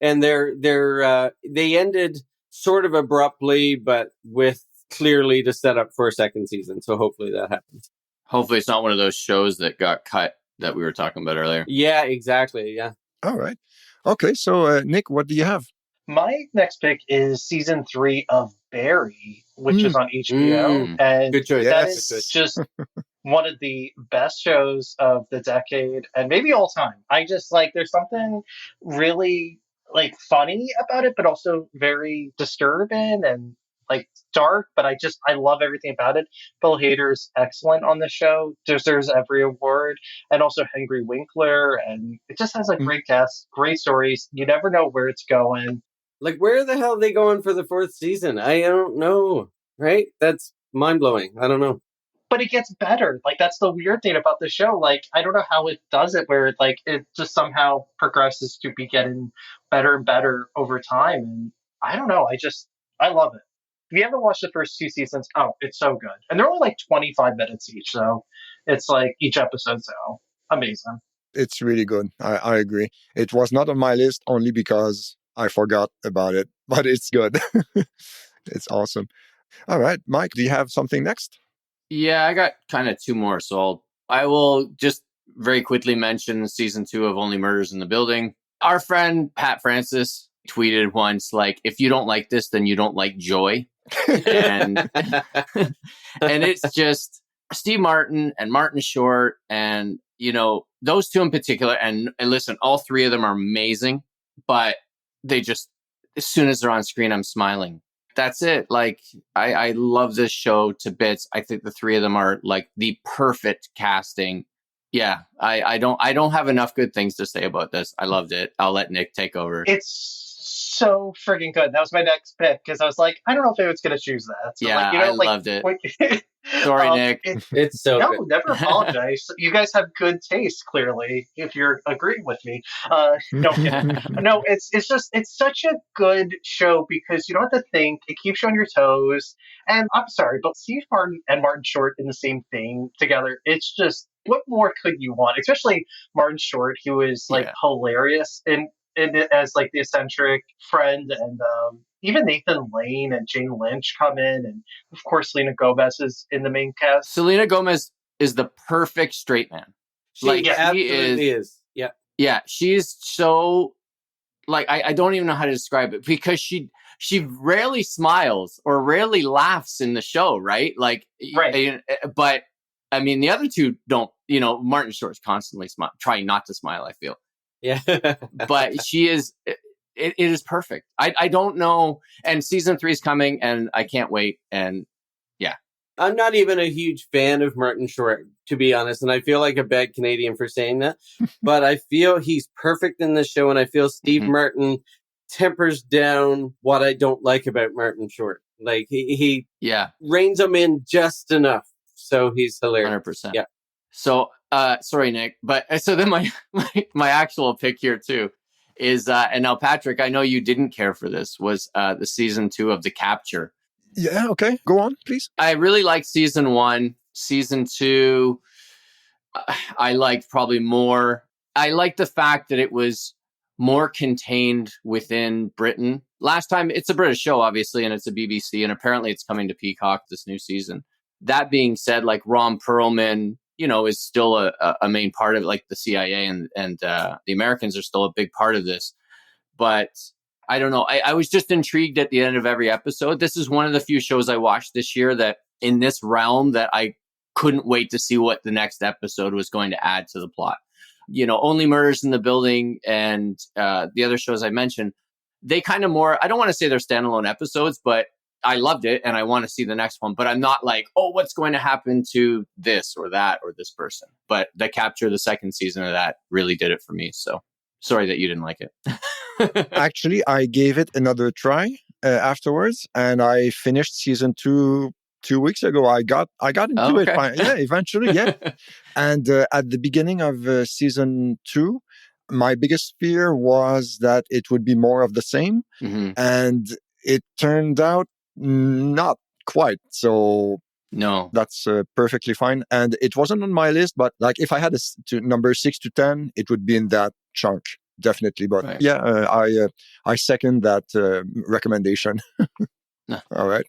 And they ended sort of abruptly, but with clearly to set up for a second season. So hopefully that happens. Hopefully it's not one of those shows that got cut that we were talking about earlier. Yeah, exactly. Yeah. All right. Okay, so Nick, what do you have? My next pick is season 3 of Barry, which is on HBO. And good choice. That is just one of the best shows of the decade and maybe all time. I just there's something really funny about it, but also very disturbing and dark, but I love everything about it. Bill Hader's excellent on the show, deserves every award, and also Henry Winkler, and it just has a great cast, great stories. You never know where it's going. Where the hell are they going for the 4th season? I don't know, right? That's mind-blowing. I don't know. But it gets better. That's the weird thing about the show. I don't know how it does it, where it just somehow progresses to be getting better and better over time. And I don't know. I love it. If you haven't watched the first 2 seasons, it's so good. And they're only 25 minutes each, so it's each episode, so amazing. It's really good. I agree. It was not on my list only because I forgot about it, but it's good. It's awesome. All right, Mike, do you have something next? Yeah, I got kind of 2 more, so I will just very quickly mention season 2 of Only Murders in the Building. Our friend Pat Francis tweeted once, if you don't like this, then you don't like joy. And it's just Steve Martin and Martin Short and, those 2 in particular. And listen, all 3 of them are amazing, but they just, as soon as they're on screen, I'm smiling. That's it. I love this show to bits. I think the 3 of them are the perfect casting Yeah, I don't have enough good things to say about this. I loved it. I'll let Nick take over. It's so friggin' good. That was my next pick because I was like, I don't know if anyone's gonna choose that. So Yeah, like, I loved it. Sorry, Nick. It's so no, good. never apologize. You guys have good taste, clearly, if you're agreeing with me. No, I'm kidding. No, it's such a good show because you don't have to think. It keeps you on your toes. And I'm sorry, but Steve Martin and Martin Short in the same thing together. It's just what more could you want? Especially Martin Short, who is like Yeah. hilarious in it as like the eccentric friend, and even Nathan Lane and Jane Lynch come in, and of course Selena Gomez is in the main cast. Selena Gomez is the perfect straight man. She absolutely is. Yeah. Yeah, she's so like I don't even know how to describe it because she rarely smiles or rarely laughs in the show, right? Like, Right. But I mean, the other two don't. Martin Short's constantly trying not to smile, I feel. Yeah. But she is. It is perfect. I don't know. And season 3 is coming, and I can't wait. And yeah, I'm not even a huge fan of Martin Short, to be honest, and I feel like a bad Canadian for saying that. But I feel he's perfect in this show, and I feel Steve Martin tempers down what I don't like about Martin Short. Like he reins him in just enough, so he's hilarious. 100%. Yeah. So, sorry, Nick, but so then my actual pick here too is, and now Patrick, I know you didn't care for this, was the season 2 of The Capture. Yeah, okay. Go on, please. I really liked season 1. Season 2, I liked probably more. I liked the fact that it was more contained within Britain. Last time, it's a British show, obviously, and it's a BBC, and apparently it's coming to Peacock this new season. That being said, like Ron Perlman, is still a main part of it, like the CIA and the Americans are still a big part of this. But I don't know. I was just intrigued at the end of every episode. This is one of the few shows I watched this year that in this realm that I couldn't wait to see what the next episode was going to add to the plot. Only Murders in the Building and the other shows I mentioned, they kind of more, I don't want to say they're standalone episodes, but I loved it and I want to see the next one. But I'm not like, oh, what's going to happen to this or that or this person? But The Capture, the second season of that, really did it for me. So sorry that you didn't like it. Actually, I gave it another try afterwards, and I finished season 2 2 weeks ago. I got into it. Yeah, eventually, yeah. And at the beginning of season 2, my biggest fear was that it would be more of the same, and it turned out not quite. So no, that's perfectly fine. And it wasn't on my list, but like if I had to number 6 to 10, it would be in that chunk. Definitely. But yeah, I second that recommendation. No. All right.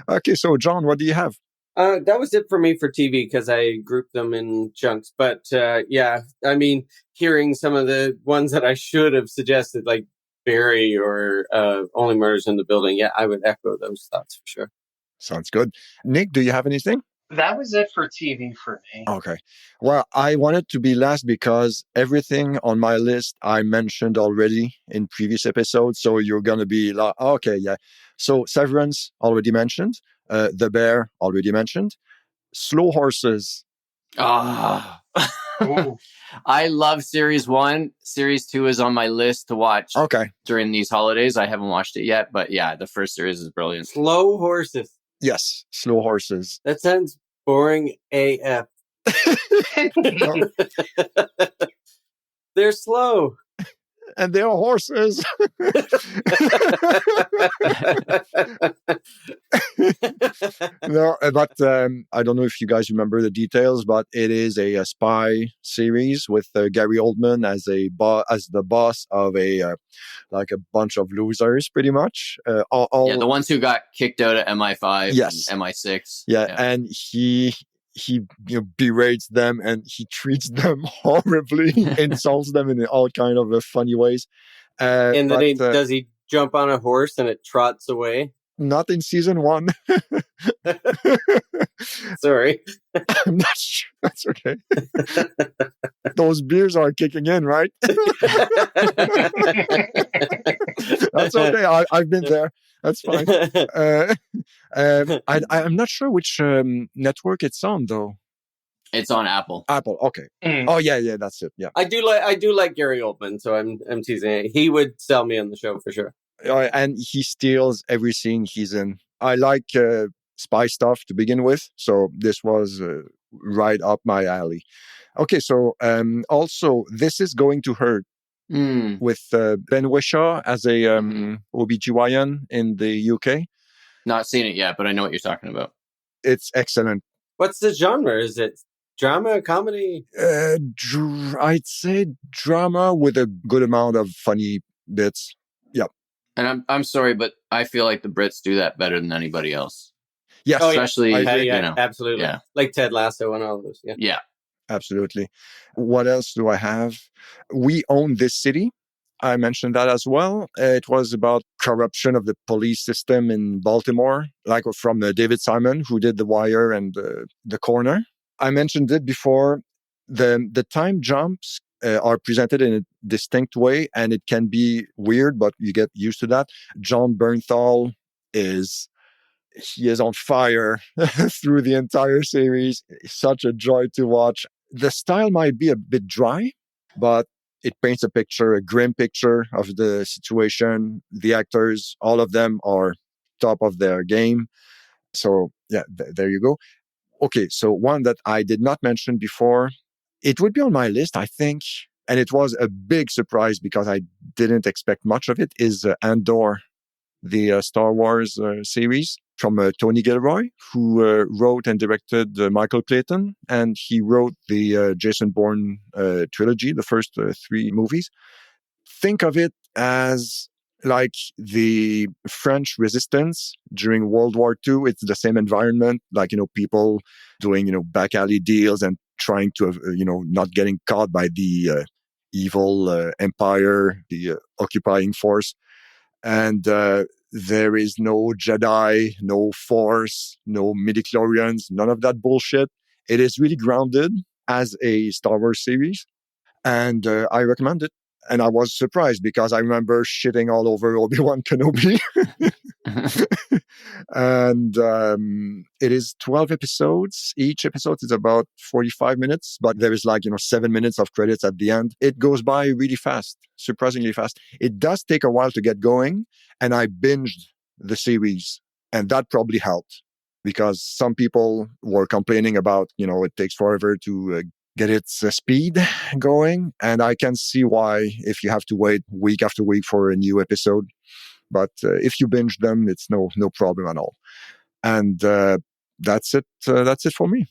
Okay. So John, what do you have? That was it for me for TV because I grouped them in chunks. But yeah, I mean, hearing some of the ones that I should have suggested, like Barry or Only Murders in the Building, yeah, I would echo those thoughts for sure. Sounds good. Nick, do you have anything? That was it for TV for me. Okay. Well, I wanted to be last because everything on my list I mentioned already in previous episodes. So you're going to be like, okay, yeah. So Severance, already mentioned. The Bear, already mentioned. Slow Horses. I love series 1. Series 2 is on my list to watch during these holidays. I haven't watched it yet, but yeah, the first series is brilliant. Slow Horses. Yes, Slow Horses. That sounds boring AF. They're slow. And they're horses. No, but I don't know if you guys remember the details, but it is a spy series with Gary Oldman as the boss of like a bunch of losers, pretty much. The ones who got kicked out of MI5 and MI6. Yeah, and he berates them and he treats them horribly, insults them in all kind of funny ways. And then does he jump on a horse and it trots away? Not in season 1. Sorry. I'm not sure. That's okay. Those beers are kicking in, right? That's okay. I've been there. That's fine. I'm not sure which network it's on, though. It's on Apple. Apple. Okay. Oh yeah, that's it. Yeah. I do like Gary Oldman, so I'm teasing it. He would sell me on the show for sure. And he steals every scene he's in. I like spy stuff to begin with, so this was right up my alley. Okay, so also This Is Going to Hurt with Ben Whishaw as a OBGYN in the UK. Not seen it yet, but I know what you're talking about. It's excellent. What's the genre? Is it drama, comedy? I'd say drama with a good amount of funny bits. Yeah. And I'm sorry, but I feel like the Brits do that better than anybody else. Yes, especially absolutely. Yeah. Like Ted Lasso and all those. Yeah. Absolutely. What else do I have? We Own This City. I mentioned that as well. It was about corruption of the police system in Baltimore, like from David Simon, who did The Wire and The Corner. I mentioned it before. The time jumps are presented in a distinct way, and it can be weird, but you get used to that. John Bernthal is on fire through the entire series. Such a joy to watch. The style might be a bit dry, but it paints a grim picture of the situation. The actors, all of them are top of their game. So yeah, there you go. Okay, so one that I did not mention before, it would be on my list, I think, and it was a big surprise because I didn't expect much of it, is Andor, the Star Wars series from Tony Gilroy, who wrote and directed Michael Clayton, and he wrote the Jason Bourne trilogy, the first 3 movies. Think of it as like the French resistance during World War II. It's the same environment, like, people doing, back alley deals and trying to, not getting caught by the evil empire, the occupying force. And there is no Jedi, no Force, no midichlorians, none of that bullshit. It is really grounded as a Star Wars series, and I recommend it. And I was surprised because I remember shitting all over Obi-Wan Kenobi. And it is 12 episodes. Each episode is about 45 minutes, but there is 7 minutes of credits at the end. It goes by really fast, surprisingly fast. It does take a while to get going, and I binged the series, and that probably helped because some people were complaining about, it takes forever to get its speed going. And I can see why if you have to wait week after week for a new episode. But if you binge them, it's no problem at all. And that's it. That's it for me.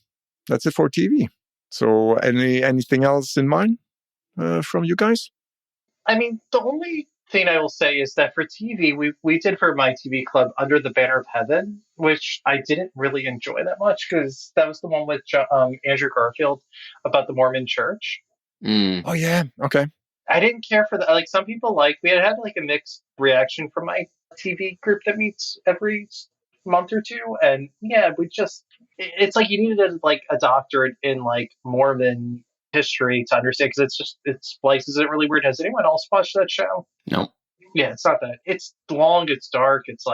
That's it for TV. So anything else in mind from you guys? I mean, the only thing I will say is that for TV, we did for my TV club Under the Banner of Heaven, which I didn't really enjoy that much because that was the one with Andrew Garfield about the Mormon Church. Oh yeah, okay. I didn't care for that. Like some people, we had a mixed reaction from my TV group that meets every month or two, and yeah, it's like you needed a doctorate in Mormon history to understand because it splices it really weird. Has anyone else watched that show? No. Yeah, it's not that. It's long, it's dark, it's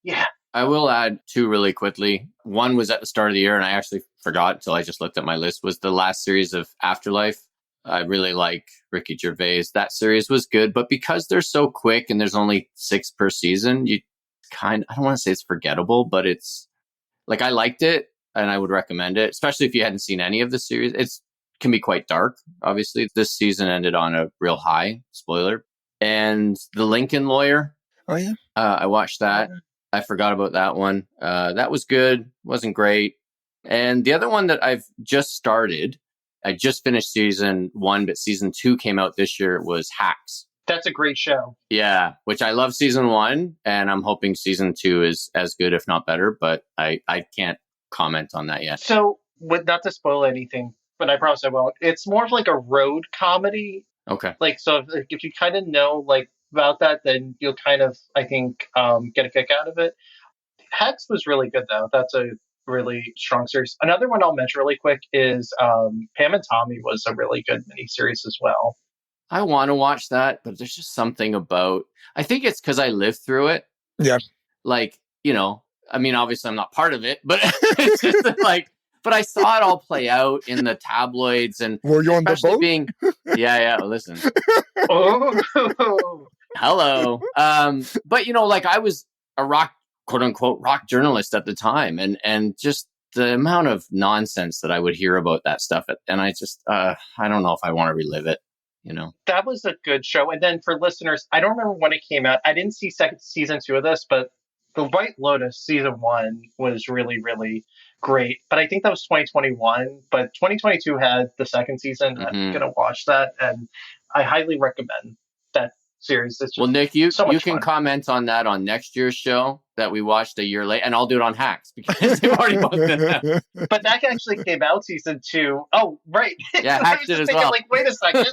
yeah. I will add 2 really quickly. One was at the start of the year, and I actually forgot until I just looked at my list, was the last series of Afterlife. I really like Ricky Gervais. That series was good, but because they're so quick and there's only 6 per season, I don't want to say it's forgettable, but it's I liked it and I would recommend it, especially if you hadn't seen any of the series. It can be quite dark. Obviously, this season ended on a real high, spoiler. And The Lincoln Lawyer. Oh, yeah. I watched that. I forgot about that one. That was good. Wasn't great. And the other one that I've just started, I just finished season 1, but season 2 came out this year, was Hacks. That's a great show. Yeah, which I love season 1, and I'm hoping season 2 is as good, if not better, but I can't comment on that yet. So, not to spoil anything, but I promise I won't. It's more of a road comedy. Okay. So if you kind of know about that, then you'll kind of, I think, get a kick out of it. Hex was really good though. That's a really strong series. Another one I'll mention really quick is Pam and Tommy was a really good miniseries as well. I want to watch that, but there's just something about, I think it's because I lived through it. Yeah. I mean, obviously I'm not part of it, but it's just But I saw it all play out in the tabloids, and Were you on the especially boat? being, yeah, listen, Oh, hello. But like I was a quote unquote rock journalist at the time, and just the amount of nonsense that I would hear about that stuff, and I just, I don't know if I want to relive it. that was a good show. And then for listeners, I don't remember when it came out. I didn't see season 2 of this, but The White Lotus season 1 was really, really great. But I think that was 2021. But 2022 had the second season. I'm Mm-hmm. going to watch that. And I highly recommend that series. It's just Well, Nick, you so can much fun. comment on that on next year's show that we watched a year late, and I'll do it on Hacks because they've already both been out. But that actually came out season 2. Oh, right. Yeah, I Hacks was did just as thinking, well. like, wait a second.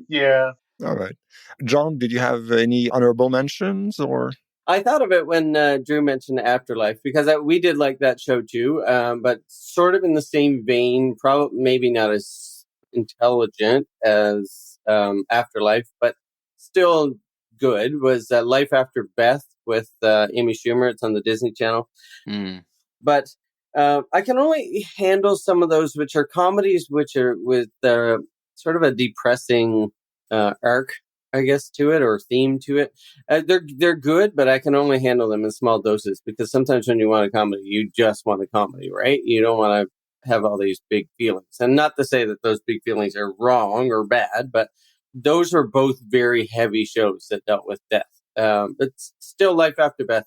Yeah. All right. John, did you have any honorable mentions or? I thought of it when Drew mentioned Afterlife, because we did like that show too, but sort of in the same vein, probably maybe not as intelligent as Afterlife, but still good, was Life After Beth with Amy Schumer. It's on the Disney Channel. Mm. But I can only handle some of those, which are comedies, which are with sort of a depressing arc, I guess, to it, or theme to it. They're good, but I can only handle them in small doses, because sometimes when you want a comedy, you just want a comedy, right? You don't want to have all these big feelings. And not to say that those big feelings are wrong or bad, but those are both very heavy shows that dealt with death. But still, Life After Beth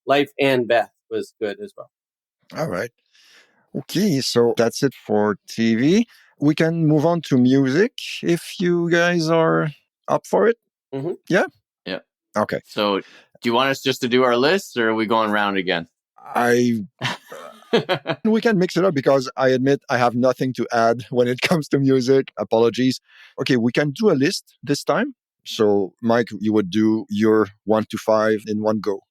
Life and Beth was good as well. All right. Okay, so that's it for TV. We can move on to music if you guys are up for it. Mm-hmm. Yeah? Yeah. Okay. So do you want us just to do our list, or are we going round again? We can mix it up, because I admit I have nothing to add when it comes to music. Apologies. Okay, we can do a list this time. So, Mike, you would do your 1 to 5 in one go.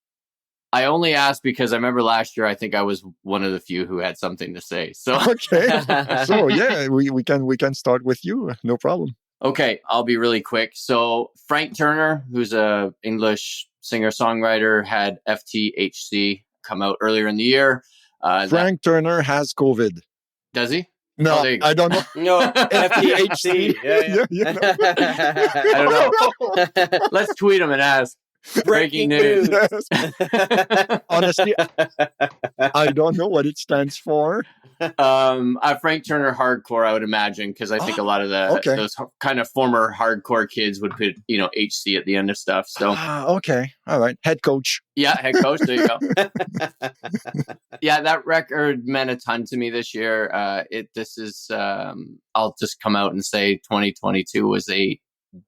I only asked because I remember last year, I think I was one of the few who had something to say. So Okay. So, yeah, we can start with you. No problem. Okay, I'll be really quick. So Frank Turner, who's a English singer-songwriter, had FTHC come out earlier in the year. Frank Turner has COVID. Does he? No, there you go. I don't know. No, FTHC. Yeah, I don't know. Let's tweet him and ask. Breaking news. Yes. Honestly, I don't know what it stands for. Frank Turner hardcore, I would imagine, because I think a lot of those kind of former hardcore kids would put HC at the end of stuff. So okay, all right, head coach. Yeah, head coach. There you go. Yeah, that record meant a ton to me this year. I'll just come out and say 2022 was a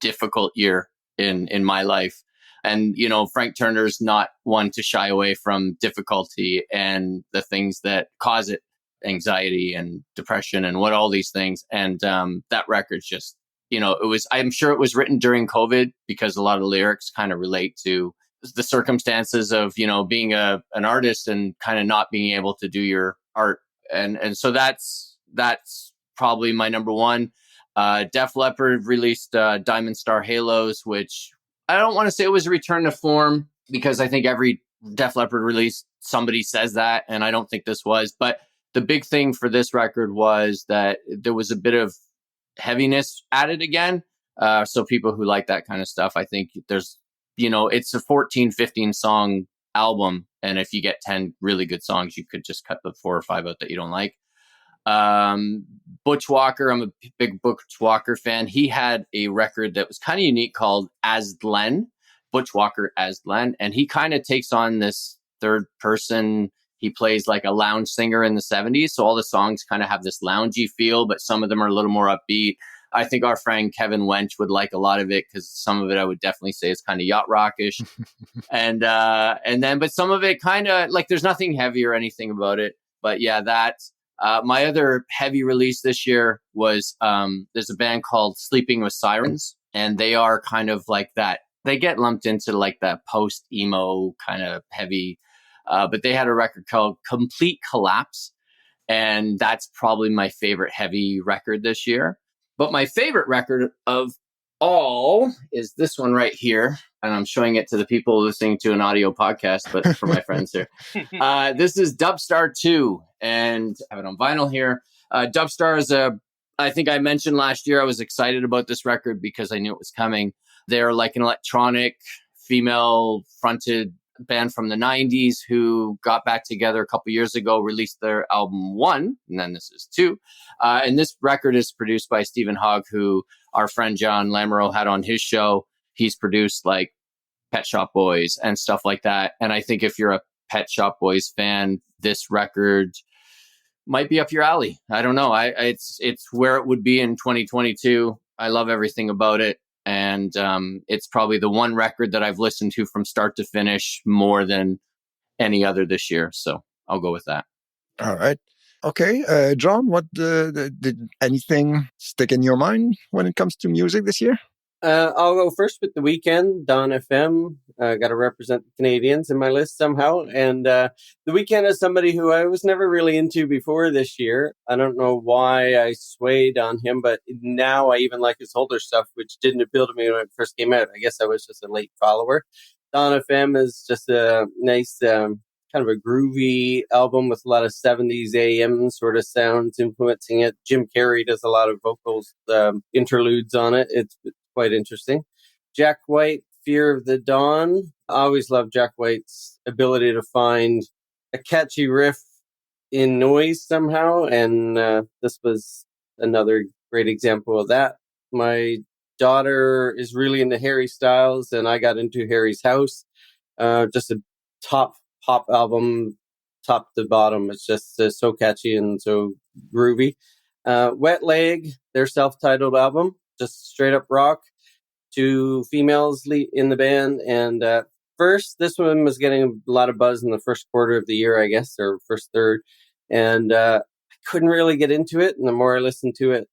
difficult year in my life. And, Frank Turner's not one to shy away from difficulty and the things that cause it, anxiety and depression and all these things. And that record's just, I'm sure it was written during COVID, because a lot of lyrics kind of relate to the circumstances of, being an artist and kind of not being able to do your art. And so that's probably my number one. Def Leppard released Diamond Star Halos, which I don't want to say it was a return to form, because I think every Def Leppard release, somebody says that, and I don't think this was. But the big thing for this record was that there was a bit of heaviness added again. So people who like that kind of stuff, I think there's, it's a 14, 15 song album. And if you get 10 really good songs, you could just cut the 4 or 5 out that you don't like. Butch Walker, I'm a big Butch Walker fan. He had a record that was kind of unique called As Glenn, Butch Walker as Glenn. And he kind of takes on this third person. He plays like a lounge singer in the 70s. So all the songs kind of have this loungy feel, but some of them are a little more upbeat. I think our friend Kevin Wench would like a lot of it, because some of it I would definitely say is kind of yacht rockish. But some of it kind of like, there's nothing heavy or anything about it. But yeah, that. My other heavy release this year was there's a band called Sleeping with Sirens, and they are kind of like that. They get lumped into like that post-emo kind of heavy, but they had a record called Complete Collapse, and that's probably my favorite heavy record this year. But my favorite record of all is this one right here. And I'm showing it to the people listening to an audio podcast, but for my friends here. This is Dubstar 2, and I have it on vinyl here. Dubstar is I think I mentioned last year I was excited about this record because I knew it was coming. They're like an electronic, female-fronted band from the 90s who got back together a couple years ago, released their album 1, and then this is 2. And this record is produced by Stephen Hogg, who our friend John Lamoureux had on his show. He's produced like Pet Shop Boys and stuff like that. And I think if you're a Pet Shop Boys fan, this record might be up your alley. I don't know. It's where it would be in 2022. I love everything about it. And it's probably the one record that I've listened to from start to finish more than any other this year. So I'll go with that. All right. Okay, John, what did anything stick in your mind when it comes to music this year? I'll go first with The Weeknd, Dawn FM. Got to represent the Canadians in my list somehow. And The Weeknd is somebody who I was never really into before this year. I don't know why I swayed on him, but now I even like his older stuff, which didn't appeal to me when it first came out. I guess I was just a late follower. Dawn FM is just a nice, kind of a groovy album with a lot of 70s AM sort of sounds influencing it. Jim Carrey does a lot of vocals, interludes on it. It's quite interesting. Jack White, Fear of the Dawn. I always loved Jack White's ability to find a catchy riff in noise somehow, and this was another great example of that. My daughter is really into Harry Styles, and I got into Harry's House. Just a top pop album, top to bottom. It's just so catchy and so groovy. Wet Leg, their self-titled album, just straight up rock. 2 females in the band. And first, this one was getting a lot of buzz in the first quarter of the year, I guess, or first third. And I couldn't really get into it. And the more I listened to it,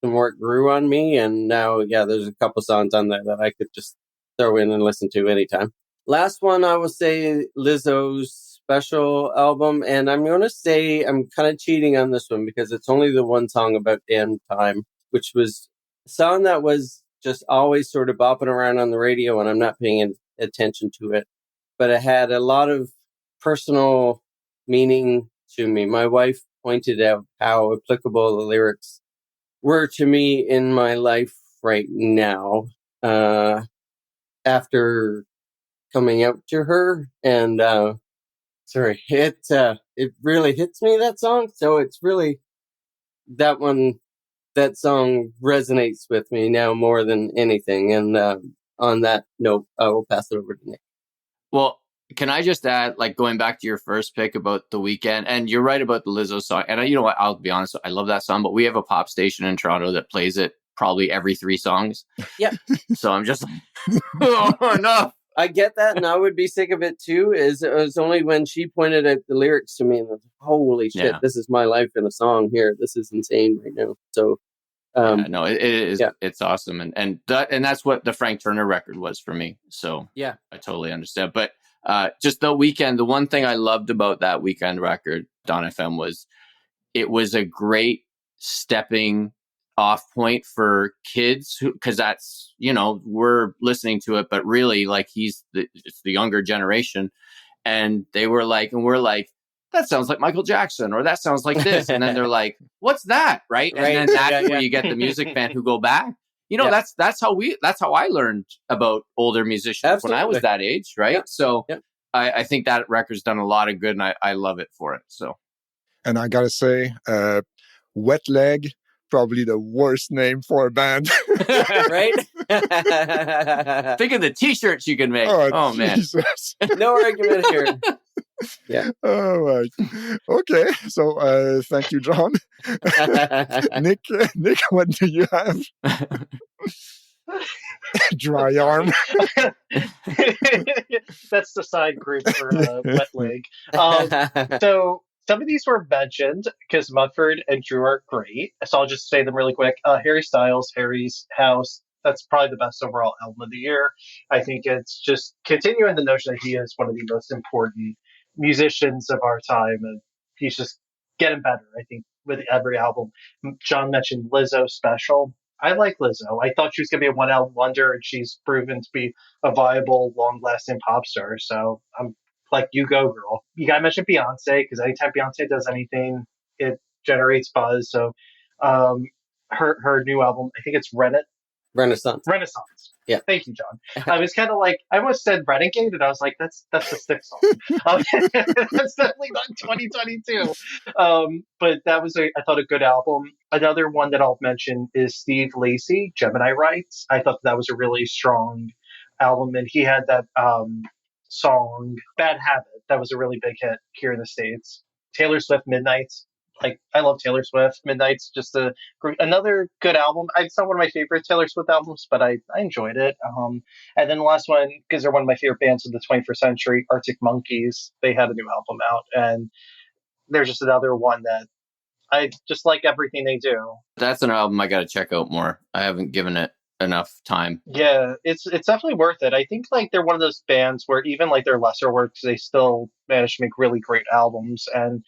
the more it grew on me. And now, there's a couple songs on there that I could just throw in and listen to anytime. Last one, I will say Lizzo's special album. And I'm going to say I'm kind of cheating on this one because it's only the one song about damn time, which was a song that was just always sort of bopping around on the radio and I'm not paying attention to it. But it had a lot of personal meaning to me. My wife pointed out how applicable the lyrics were to me in my life right now, after coming out to her. And it really hits me, that song. So it's really that one. That song resonates with me now more than anything. And on that note, I will pass it over to Nick. Well, can I just add, like going back to your first pick about The Weeknd, and you're right about the Lizzo song. And you know what? I'll be honest, I love that song, but we have a pop station in Toronto that plays it probably every 3 songs. Yeah. So I'm just like, oh, enough. I get that, and I would be sick of it too. It was only when she pointed out the lyrics to me, and I was like, holy shit, this is my life in a song here. This is insane right now. So, no, it is. Yeah. It's awesome, and that's what the Frank Turner record was for me. So yeah, I totally understand. But just The Weeknd, the one thing I loved about that Weeknd record, Dawn FM, was it was a great stepping off point for kids, because that's, we're listening to it, but really, like, it's the younger generation, and we're like, that sounds like Michael Jackson, or that sounds like this, and then they're like, what's that, right? And then that's where you get the music fan who go back. That's how I learned about older musicians when I was that age, right? So I think that record's done a lot of good, and I love it for it. So, and I gotta say, Wet Leg, probably the worst name for a band. Right? Think of the t-shirts you can make. Oh man. No argument here. Yeah. All right. Okay. So thank you, John. Nick, what do you have? Dry arm. That's the side group for Wet Leg. So some of these were mentioned because Mutford and Drew are great. So I'll just say them really quick. Harry Styles, Harry's House. That's probably the best overall album of the year. I think it's just continuing the notion that he is one of the most important musicians of our time, and he's just getting better, I think, with every album. John mentioned Lizzo Special. I like Lizzo. I thought she was going to be a one album wonder, and she's proven to be a viable, long lasting pop star. So I'm like, you go, girl. You got to mention Beyonce, because anytime Beyonce does anything, it generates buzz. So um, her new album, I think it's Renaissance. Renaissance. Yeah. Thank you, John. I was kind of like, I almost said Renegade, and I was like, that's a Styx song. That's definitely not 2022. But that was I thought a good album. Another one that I'll mention is Steve Lacy, Gemini Rights. I thought that was a really strong album, and he had that song Bad Habit. That was a really big hit here in the States. Taylor Swift Midnights. Like, I love Taylor Swift. Midnight's just another good album. It's not one of my favorite Taylor Swift albums, but I enjoyed it. And then the last one, because they're one of my favorite bands of the 21st century, Arctic Monkeys. They had a new album out, and they're just another one that I just like everything they do. That's an album I got to check out more. I haven't given it enough time. Yeah, it's definitely worth it. I think like they're one of those bands where even like their lesser works, they still manage to make really great albums, and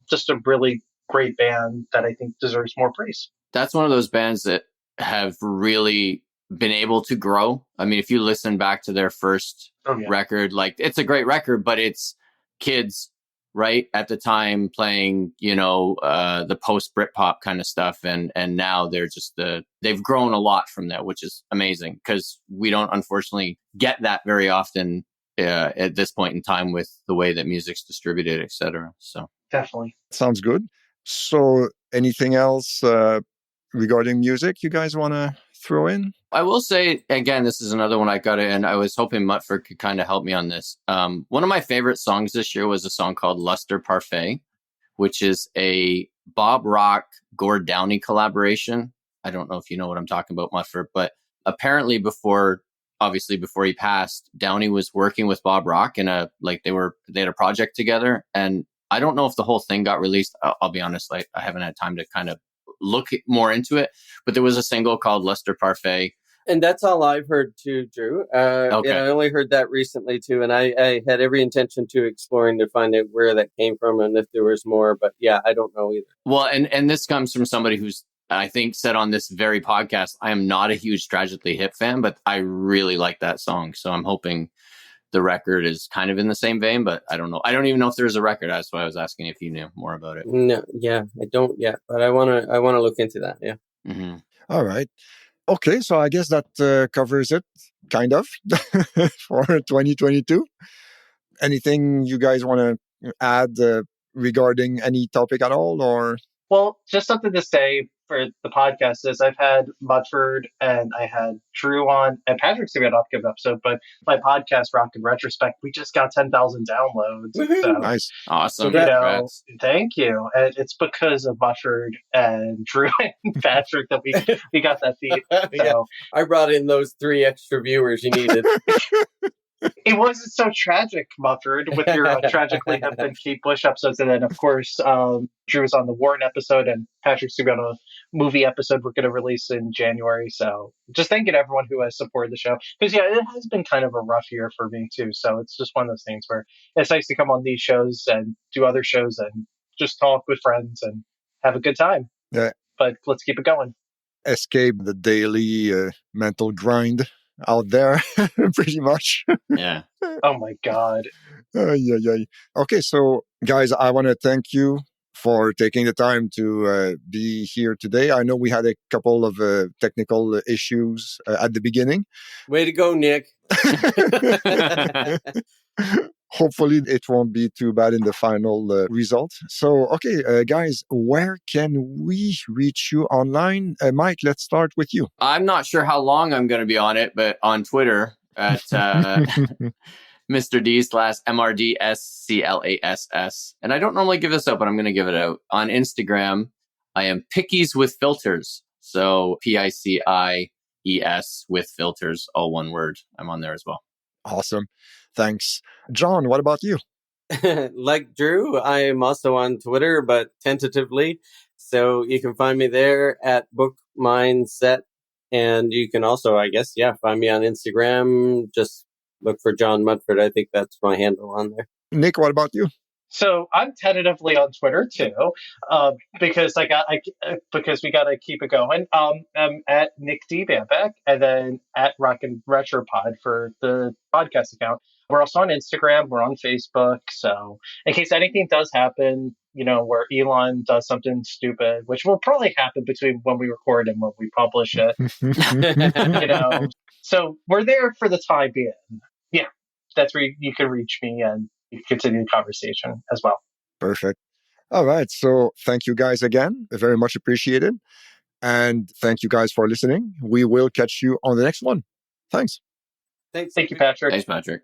just a really great band that I think deserves more praise. That's one of those bands that have really been able to grow. I mean, if you listen back to their first record, like, it's a great record, but it's kids right at the time playing, the post Britpop kind of stuff, and now they're just they've grown a lot from that, which is amazing, because we don't unfortunately get that very often at this point in time with the way that music's distributed, etc. So definitely sounds good. So anything else regarding music you guys want to throw in? I will say, again, this is another one I got and I was hoping Mutford could kind of help me on this. One of my favorite songs this year was a song called Luster Parfait, which is a Bob Rock, Gord Downie collaboration. I don't know if you know what I'm talking about, Mutford, but apparently before he passed, Downey was working with Bob Rock in they had a project together. And I don't know if the whole thing got released. I'll be honest, I haven't had time to kind of look more into it, but there was a single called Luster Parfait. And that's all I've heard too, Drew. Okay. I only heard that recently too, and I had every intention to exploring to find out where that came from and if there was more, but yeah, I don't know either. Well, and this comes from somebody who's, I think, said on this very podcast, I am not a huge Tragically Hip fan, but I really like that song. So I'm hoping the record is kind of in the same vein, but I don't know. I don't even know if there's a record. That's why I was asking if you knew more about it. No, yeah, I don't yet, but I want to look into that. Yeah. Mm-hmm. All right. Okay, so I guess that covers it, kind of, for 2022. Anything you guys want to add regarding any topic at all, or? Well, just something to say for the podcast is I've had Mutford and I had Drew on, and Patrick's going to be on an episode, but my podcast, Rock in Retrospect, we just got 10,000 downloads. So, nice. Awesome. Thank you. And it's because of Mutford and Drew and Patrick that we got that feed. So. Yeah, I brought in those 3 extra viewers you needed. It wasn't so tragic, Mutford, with your Tragically Hip and Kate Bush episodes. And then, of course, Drew was on the Warren episode, and Patrick's going to be on a movie episode we're going to release in January. So just thanking everyone who has supported the show. Because, yeah, it has been kind of a rough year for me, too. So it's just one of those things where it's nice to come on these shows and do other shows and just talk with friends and have a good time. Yeah. But let's keep it going. Escape the daily mental grind out there, pretty much. Yeah. Oh my God. Yeah. Okay, so guys, I want to thank you for taking the time to be here today. I know we had a couple of technical issues at the beginning. Way to go, Nick. Hopefully it won't be too bad in the final result. So, okay, guys, where can we reach you online? Mike, let's start with you. I'm not sure how long I'm going to be on it, but on Twitter at Mr. D/MRDSCLASS. And I don't normally give this out, but I'm going to give it out. On Instagram, I am Pickies with Filters. So PICIES with filters, all one word. I'm on there as well. Awesome. Thanks. John, what about you? Like Drew, I am also on Twitter, but tentatively. So you can find me there at Book Mindset. And you can also, I guess, find me on Instagram. Just look for John Mutford. I think that's my handle on there. Nick, what about you? So I'm tentatively on Twitter too, because because we got to keep it going. I'm at Nick D Bambach, and then at Rock and Retropod for the podcast account. We're also on Instagram. We're on Facebook. So in case anything does happen, where Elon does something stupid, which will probably happen between when we record and when we publish it, so we're there for the time being. Yeah, that's where you can reach me and you can continue the conversation as well. Perfect. All right. So thank you guys again. Very much appreciated. And thank you guys for listening. We will catch you on the next one. Thanks. Thanks. Thank you, Patrick. Thanks, Patrick.